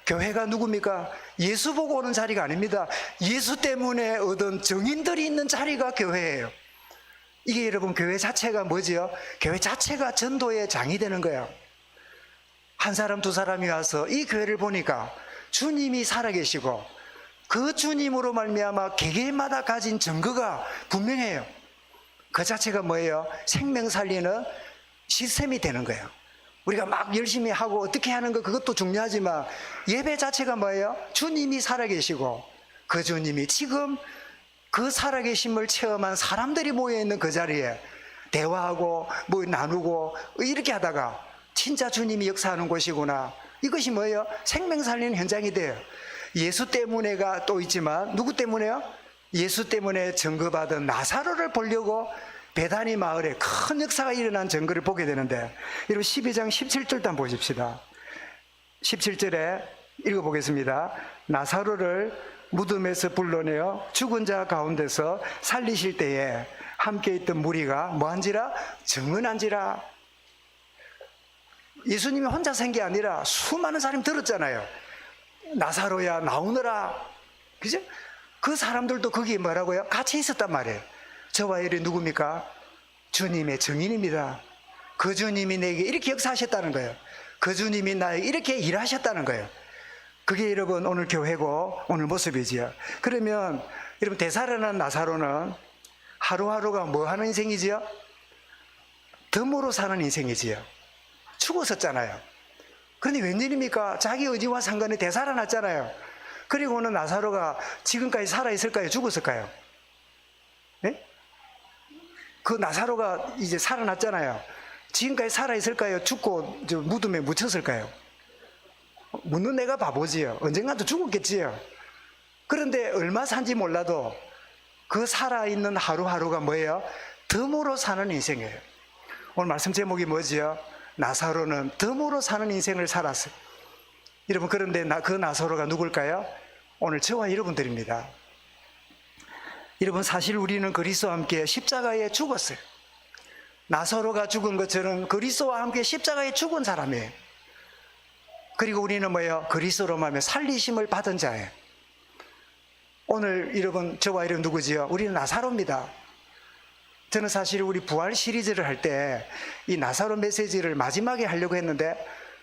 교회가 누굽니까? 예수 보고 오는 자리가 아닙니다. 예수 때문에 얻은 정인들이 있는 자리가 교회예요. 이게 여러분, 교회 자체가 뭐지요? 교회 자체가 전도의 장이 되는 거예요. 한 사람 두 사람이 와서 이 교회를 보니까 주님이 살아계시고 그 주님으로 말미암아 개개인마다 가진 증거가 분명해요. 그 자체가 뭐예요? 생명 살리는 시스템이 되는 거예요. 우리가 막 열심히 하고 어떻게 하는 거 그것도 중요하지만 예배 자체가 뭐예요? 주님이 살아계시고 그 주님이 지금 그 살아계심을 체험한 사람들이 모여있는 그 자리에 대화하고 뭐 나누고 이렇게 하다가 진짜 주님이 역사하는 곳이구나. 이것이 뭐예요? 생명 살리는 현장이 돼요. 예수 때문에가 또 있지만 누구 때문에요? 예수 때문에 증거받은 나사로를 보려고 베다니 마을에 큰 역사가 일어난 증거를 보게 되는데, 여러분 12장 17절도 한번 보십시다. 17절에 읽어보겠습니다. 나사로를 무덤에서 불러내어 죽은 자 가운데서 살리실 때에 함께 있던 무리가 뭐한지라? 증언한지라. 예수님이 혼자 산 게 아니라 수많은 사람이 들었잖아요. 나사로야 나오너라. 그죠? 그 사람들도 거기 뭐라고요? 같이 있었단 말이에요. 저와 이리 누굽니까? 주님의 증인입니다. 그 주님이 내게 이렇게 역사하셨다는 거예요. 그 주님이 나에게 이렇게 일하셨다는 거예요. 그게 여러분 오늘 교회고 오늘 모습이지요. 그러면 여러분 되살아난 나사로는 하루하루가 뭐 하는 인생이지요? 덤으로 사는 인생이지요. 죽었었잖아요. 그런데 웬일입니까? 자기 의지와 상관이 되살아났잖아요. 그리고는 나사로가 지금까지 살아있을까요? 죽었을까요? 네? 그 나사로가 이제 살아났잖아요. 지금까지 살아있을까요? 죽고 무덤에 묻혔을까요? 묻는 내가 바보지요. 언젠가 또 죽었겠지요. 그런데 얼마 산지 몰라도 그 살아있는 하루하루가 뭐예요? 덤으로 사는 인생이에요. 오늘 말씀 제목이 뭐지요? 나사로는 덤으로 사는 인생을 살았어요. 여러분, 그런데 그 나사로가 누굴까요? 오늘 저와 여러분들입니다. 여러분, 사실 우리는 그리스도와 함께 십자가에 죽었어요. 나사로가 죽은 것처럼 그리스도와 함께 십자가에 죽은 사람이에요. 그리고 우리는 뭐예요? 그리스도로 말하며 살리심을 받은 자예요. 오늘 여러분, 저와 여러분 누구지요? 우리는 나사로입니다. 저는 사실 우리 부활 시리즈를 할 때 이 나사로 메시지를 마지막에 하려고 했는데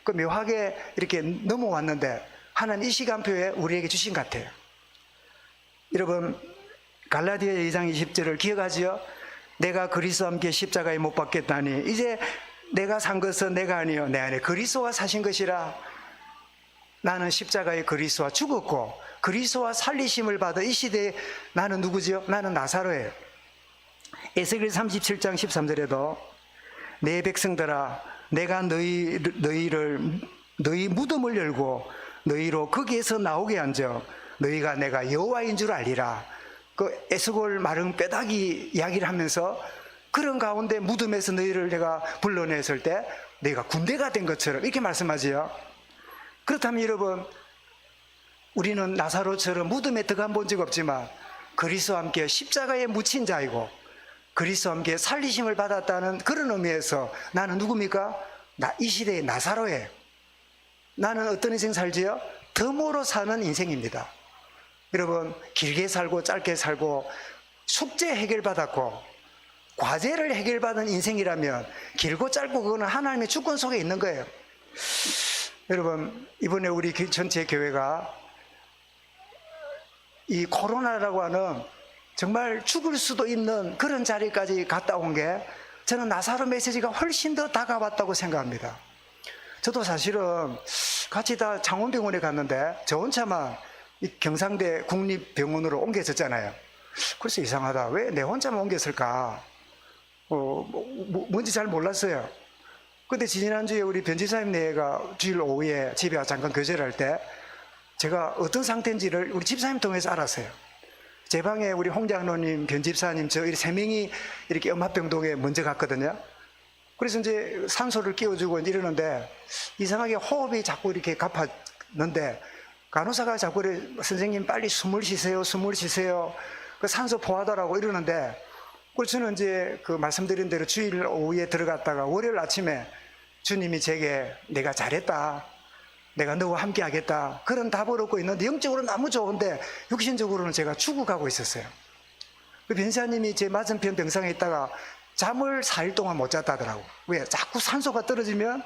그 묘하게 이렇게 넘어왔는데 하나님 이 시간표에 우리에게 주신 것 같아요. 여러분, 갈라디아 2장 20절을 기억하지요? 내가 그리스도와 함께 십자가에 못 박겠다니 이제 내가 산 것은 내가 아니요 내 안에 그리스도가 사신 것이라. 나는 십자가에 그리스도와 죽었고 그리스도와 살리심을 받아 이 시대에 나는 누구지요? 나는 나사로예요. 에스겔 37장 13절에도 내 백성들아 내가 너희 무덤을 열고 너희로 거기에서 나오게 한적 너희가 내가 여호와인 줄 알리라. 그 에스골 마른 뼈다귀 이야기를 하면서 그런 가운데 무덤에서 너희를 내가 불러냈을 때 너희가 군대가 된 것처럼 이렇게 말씀하지요. 그렇다면 여러분, 우리는 나사로처럼 무덤에 들어가 본 적 없지만 그리스도와 함께 십자가에 묻힌 자이고 그리스도와 함께 살리심을 받았다는 그런 의미에서 나는 누굽니까? 이 시대의 나사로예요. 나는 어떤 인생 살지요? 덤으로 사는 인생입니다. 여러분, 길게 살고 짧게 살고 숙제 해결받았고 과제를 해결받은 인생이라면 길고 짧고 그거는 하나님의 주권 속에 있는 거예요. 여러분, 이번에 우리 전체 교회가 이 코로나라고 하는 정말 죽을 수도 있는 그런 자리까지 갔다 온 게 저는 나사로 메시지가 훨씬 더 다가왔다고 생각합니다. 저도 사실은 같이 다 창원병원에 갔는데 저 혼자만 이 경상대 국립병원으로 옮겨졌잖아요. 그래서 이상하다. 왜 내 혼자만 옮겼을까? 뭔지 잘 몰랐어요. 근데 지난주에 우리 변집사님 네가 주일 오후에 집에 와서 잠깐 교제를 할 때 제가 어떤 상태인지를 우리 집사님 통해서 알았어요. 제 방에 우리 홍장로님, 변집사님, 저 세 명이 이렇게 엄합병동에 먼저 갔거든요. 그래서 이제 산소를 끼워주고 이러는데 이상하게 호흡이 자꾸 이렇게 가팠는데 간호사가 자꾸 그래, 선생님 빨리 숨을 쉬세요, 숨을 쉬세요. 그 산소 포하더라고 이러는데 그래서 저는 이제 그 말씀드린 대로 주일 오후에 들어갔다가 월요일 아침에 주님이 제게 내가 잘했다. 내가 너와 함께 하겠다. 그런 답을 얻고 있는데 영적으로는 너무 좋은데 육신적으로는 제가 죽어가고 있었어요. 그 변사님이 제 맞은편 병상에 있다가 잠을 4일 동안 못 잤다더라고. 왜? 자꾸 산소가 떨어지면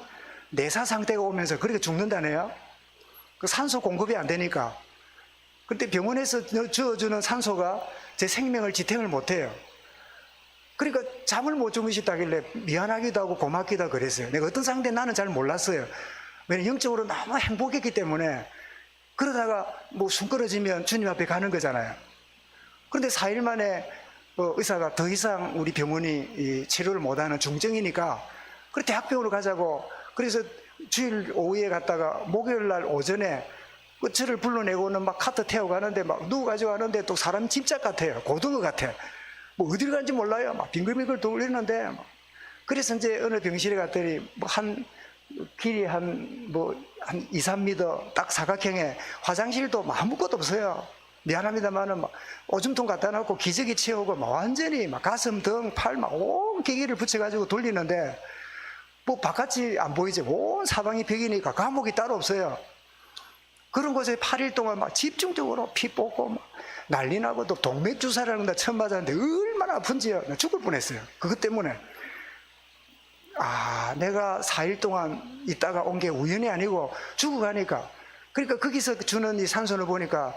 내사 상태가 오면서 그렇게 죽는다네요. 그 산소 공급이 안 되니까. 그때 병원에서 주어주는 산소가 제 생명을 지탱을 못해요. 그러니까 잠을 못 주무시다길래 미안하기도 하고 고맙기도 하고 그랬어요. 내가 어떤 상태 나는 잘 몰랐어요. 왜냐면 영적으로 너무 행복했기 때문에. 그러다가 뭐 숨 끊어지면 주님 앞에 가는 거잖아요. 그런데 4일 만에 의사가 더 이상 우리 병원이 치료를 못하는 중증이니까 그래 대학병원으로 가자고. 그래서 주일 오후에 갔다가 목요일 날 오전에 저를 불러내고는 막 카트 태워가는데 막 누구 가져가는데 또 사람 짐짝 같아요. 고등어 같아. 뭐 어디를 가는지 몰라요. 막 빙글빙글 돌리는데. 그래서 이제 어느 병실에 갔더니 뭐 길이 한 2, 3m 딱 사각형에 화장실도 막 아무것도 없어요. 미안합니다만은 막 오줌통 갖다 놓고 기저귀 채우고 막 완전히 막 가슴, 등, 팔 막 온 기기를 붙여가지고 돌리는데 뭐 바깥이 안 보이지. 온 사방이 벽이니까 감옥이 따로 없어요. 그런 곳에 8일 동안 막 집중적으로 피 뽑고 막 난리 나고 또 동맥주사라는 거 처음 맞았는데 얼마나 아픈지요. 나 죽을 뻔했어요. 그것 때문에. 내가 4일 동안 있다가 온 게 우연이 아니고 죽어가니까. 그러니까 거기서 주는 이 산소를 보니까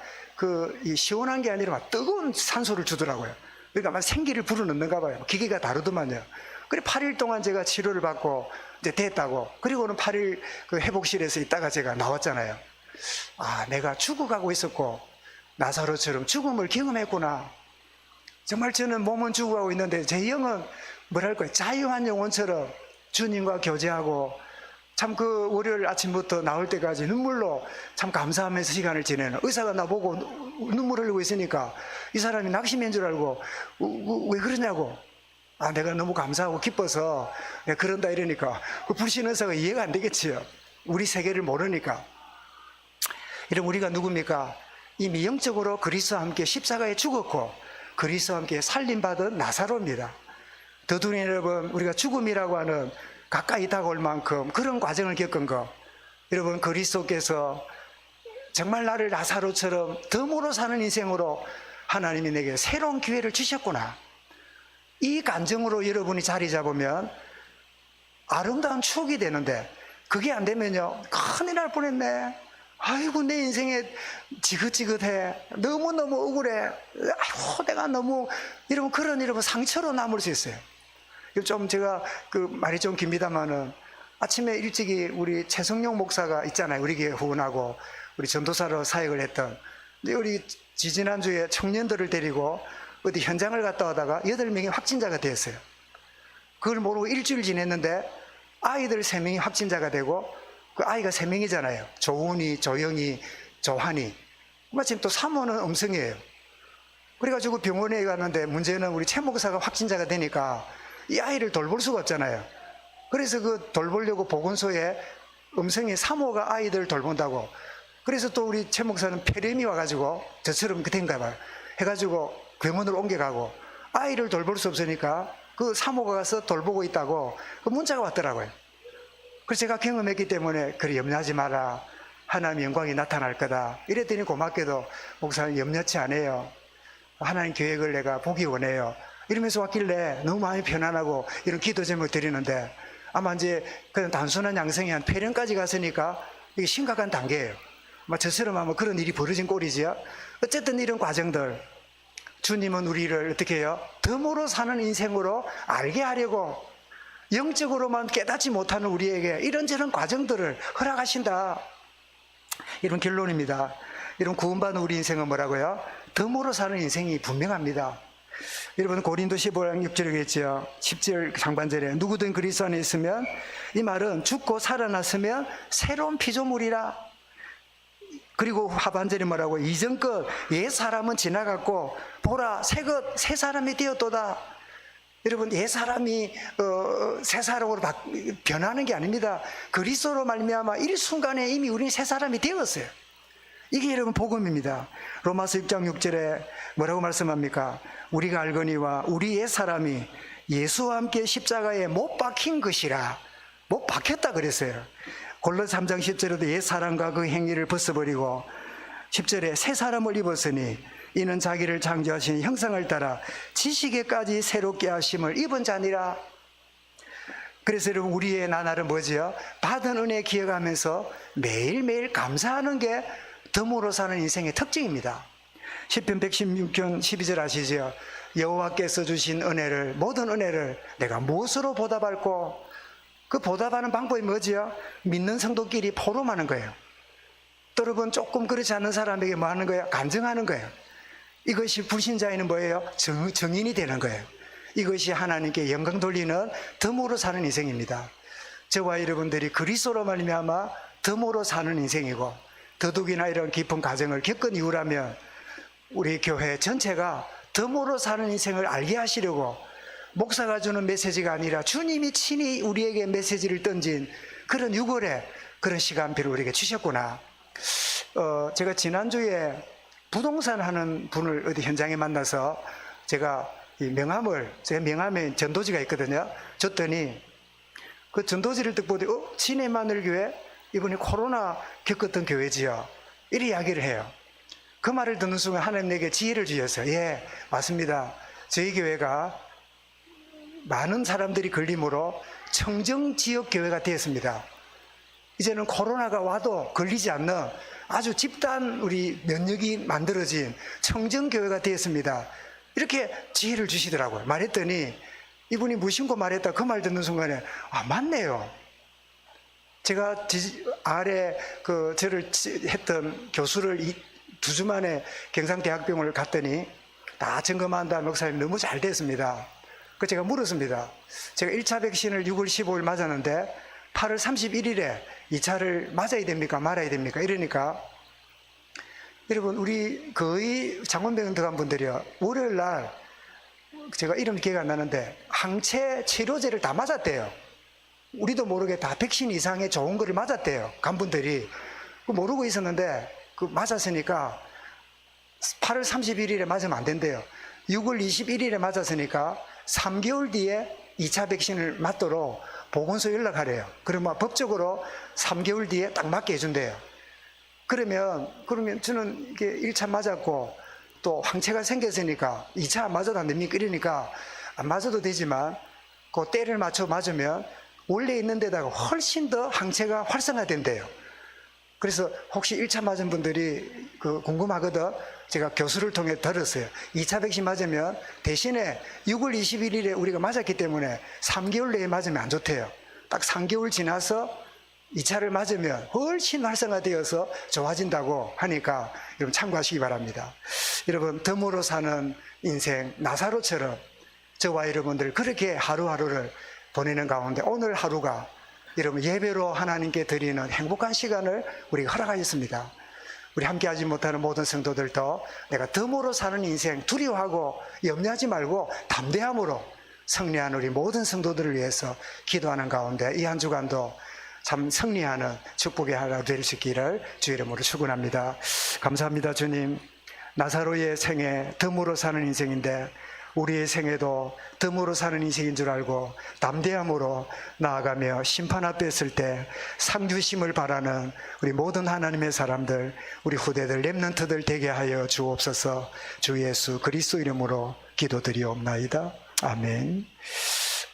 이 시원한 게 아니라 막 뜨거운 산소를 주더라고요. 그러니까 막 생기를 불어넣는가 봐요. 기계가 다르더만요. 그래 8일 동안 제가 치료를 받고 이제 됐다고. 그리고는 8일 그 회복실에서 있다가 제가 나왔잖아요. 내가 죽어가고 있었고 나사로처럼 죽음을 경험했구나. 정말 저는 몸은 죽어가고 있는데 제 영은 뭐랄까요, 자유한 영혼처럼 주님과 교제하고 참 그 월요일 아침부터 나올 때까지 눈물로 참 감사하면서 시간을 지내는, 의사가 나보고 눈물 흘리고 있으니까 이 사람이 낙심인 줄 알고 왜 그러냐고. 내가 너무 감사하고 기뻐서 내가 그런다 이러니까 그 불신 의사가 이해가 안 되겠지요. 우리 세계를 모르니까. 이런 우리가 누굽니까? 이미 영적으로 그리스도와 함께 십자가에 죽었고 그리스도와 함께 살림받은 나사로입니다. 더두니 여러분, 우리가 죽음이라고 하는 가까이 다가올 만큼 그런 과정을 겪은 거, 여러분 그리스도께서 정말 나를 나사로처럼 덤으로 사는 인생으로 하나님이 내게 새로운 기회를 주셨구나. 이 감정으로 여러분이 자리 잡으면 아름다운 추억이 되는데, 그게 안 되면요, 큰일 날 뻔했네. 아이고 내 인생에 지긋지긋해, 너무너무 억울해, 아이고 내가 너무, 여러분 그런 상처로 남을 수 있어요. 좀 제가 말이 좀 깁니다만은, 아침에 일찍이 우리 최성용 목사가 있잖아요. 우리 교회 후원하고 우리 전도사로 사역을 했던. 근데 우리 지지난주에 청년들을 데리고 어디 현장을 갔다 오다가 8명이 확진자가 되었어요. 그걸 모르고 일주일 지냈는데 아이들 3명이 확진자가 되고, 그 아이가 3명이잖아요. 조훈이, 조영이, 조한이. 마침 또 사모는 음성이에요. 그래가지고 병원에 갔는데 문제는 우리 최 목사가 확진자가 되니까 이 아이를 돌볼 수가 없잖아요. 그래서 그 돌보려고 보건소에 음성의 사모가 아이들 돌본다고. 그래서 또 우리 최 목사는 폐렴이 와가지고 저처럼 된가 봐요. 해가지고 병원으로 옮겨가고, 아이를 돌볼 수 없으니까 그 사모가 가서 돌보고 있다고 그 문자가 왔더라고요. 그래서 제가 경험했기 때문에 그래 염려하지 마라, 하나님 영광이 나타날 거다 이랬더니 고맙게도 목사님 염려치 않아요, 하나님 계획을 내가 보기 원해요 이러면서 왔길래 너무 마음이 편안하고 이런 기도 제목을 드리는데, 아마 이제 그냥 단순한 양성이 한 폐렴까지 갔으니까 이게 심각한 단계예요. 아마 저처럼 하면 그런 일이 벌어진 꼴이지요. 어쨌든 이런 과정들, 주님은 우리를 어떻게 해요? 덤으로 사는 인생으로 알게 하려고 영적으로만 깨닫지 못하는 우리에게 이런저런 과정들을 허락하신다, 이런 결론입니다. 이런 구원받은 우리 인생은 뭐라고요? 덤으로 사는 인생이 분명합니다. 여러분 고린도 15장 6절에 있죠. 10절 상반절에 누구든 그리스도 안에 있으면, 이 말은 죽고 살아났으면 새로운 피조물이라. 그리고 하반절이 뭐라고? 이전껏 옛 사람은 지나갔고 보라 새 사람이 되었도다. 여러분 옛 사람이 새 사람으로 변하는 게 아닙니다. 그리스도로 말미암아 일순간에 이미 우리는 새 사람이 되었어요. 이게 여러분 복음입니다. 로마서 6장 6절에 뭐라고 말씀합니까? 우리가 알거니와 우리 옛 사람이 예수와 함께 십자가에 못 박힌 것이라. 못 박혔다 그랬어요. 골로새 3장 10절에도 옛 사람과 그 행위를 벗어버리고, 10절에 새 사람을 입었으니 이는 자기를 창조하신 형상을 따라 지식에까지 새롭게 하심을 입은 자니라. 그래서 여러분 우리의 나날은 뭐지요? 받은 은혜 기억하면서 매일매일 감사하는 게 덤으로 사는 인생의 특징입니다. 시편 116편 12절 아시죠? 여호와께서 주신 은혜를, 모든 은혜를 내가 무엇으로 보답할꼬? 그 보답하는 방법이 뭐지요? 믿는 성도끼리 포럼하는 거예요. 또 여러분 조금 그렇지 않은 사람에게 뭐 하는 거예요? 간증하는 거예요. 이것이 불신자에는 뭐예요? 정인이 되는 거예요. 이것이 하나님께 영광 돌리는 덤으로 사는 인생입니다. 저와 여러분들이 그리스도로 말미암아 덤으로 사는 인생이고, 더욱이나 이런 깊은 과정을 겪은 이유라면 우리 교회 전체가 덤으로 사는 인생을 알게 하시려고, 목사가 주는 메시지가 아니라 주님이 친히 우리에게 메시지를 던진 그런 6월에 그런 시간표를 우리에게 주셨구나. 제가 지난주에 부동산 하는 분을 어디 현장에 만나서 제가 제 명함에 전도지가 있거든요. 줬더니 그 전도지를 딱 보더니 진해마늘교회, 이번에 코로나 겪었던 교회지요. 이렇게 이야기를 해요. 그 말을 듣는 순간 하나님 내게 지혜를 주셨어요. 예, 맞습니다. 저희 교회가 많은 사람들이 걸림으로 청정지역교회가 되었습니다. 이제는 코로나가 와도 걸리지 않는 아주 집단 우리 면역이 만들어진 청정교회가 되었습니다. 이렇게 지혜를 주시더라고요. 말했더니 이분이 무심코 말했다 그 말 듣는 순간에 아, 맞네요. 제가 아래 저를 했던 교수를 2주 만에 경상대학병원을 갔더니 다 점검한다. 목사님 너무 잘 됐습니다. 그 제가 물었습니다. 제가 1차 백신을 6월 15일 맞았는데 8월 31일에 2차를 맞아야 됩니까? 말아야 됩니까? 이러니까 여러분 우리 거의 장원병원 들어간 분들이요. 월요일 날 제가 이름 기억이 안 나는데 항체 치료제를 다 맞았대요. 우리도 모르게 다 백신 이상의 좋은 거를 맞았대요. 간 분들이. 모르고 있었는데 맞았으니까 8월 31일에 맞으면 안 된대요. 6월 21일에 맞았으니까 3개월 뒤에 2차 백신을 맞도록 보건소에 연락하래요. 그러면 법적으로 3개월 뒤에 딱 맞게 해준대요. 그러면 저는 이게 1차 맞았고 또 항체가 생겼으니까 2차 안 맞아도 안 됩니까? 이러니까 안 맞아도 되지만 그 때를 맞춰 맞으면 원래 있는 데다가 훨씬 더 항체가 활성화된대요. 그래서 혹시 1차 맞은 분들이 궁금하거든. 제가 교수를 통해 들었어요. 2차 백신 맞으면 대신에 6월 21일에 우리가 맞았기 때문에 3개월 내에 맞으면 안 좋대요. 딱 3개월 지나서 2차를 맞으면 훨씬 활성화되어서 좋아진다고 하니까 여러분 참고하시기 바랍니다. 여러분 덤으로 사는 인생 나사로처럼 저와 여러분들 그렇게 하루하루를 보내는 가운데 오늘 하루가 여러분 예배로 하나님께 드리는 행복한 시간을 우리가 허락하셨습니다. 우리 함께하지 못하는 모든 성도들도 내가 덤으로 사는 인생 두려워하고 염려하지 말고 담대함으로 승리하는 우리 모든 성도들을 위해서 기도하는 가운데 이 한 주간도 참 승리하는 축복의 하루가 될 수 있기를 주의 이름으로 축원합니다. 감사합니다. 주님, 나사로의 생애 덤으로 사는 인생인데 우리의 생애도 덤으로 사는 인생인 줄 알고 담대함으로 나아가며 심판 앞에 있을 때 상주심을 바라는 우리 모든 하나님의 사람들, 우리 후대들, 렘넌트들 되게 하여 주옵소서. 주 예수 그리스도 이름으로 기도드리옵나이다. 아멘.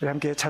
우리 함께 찬양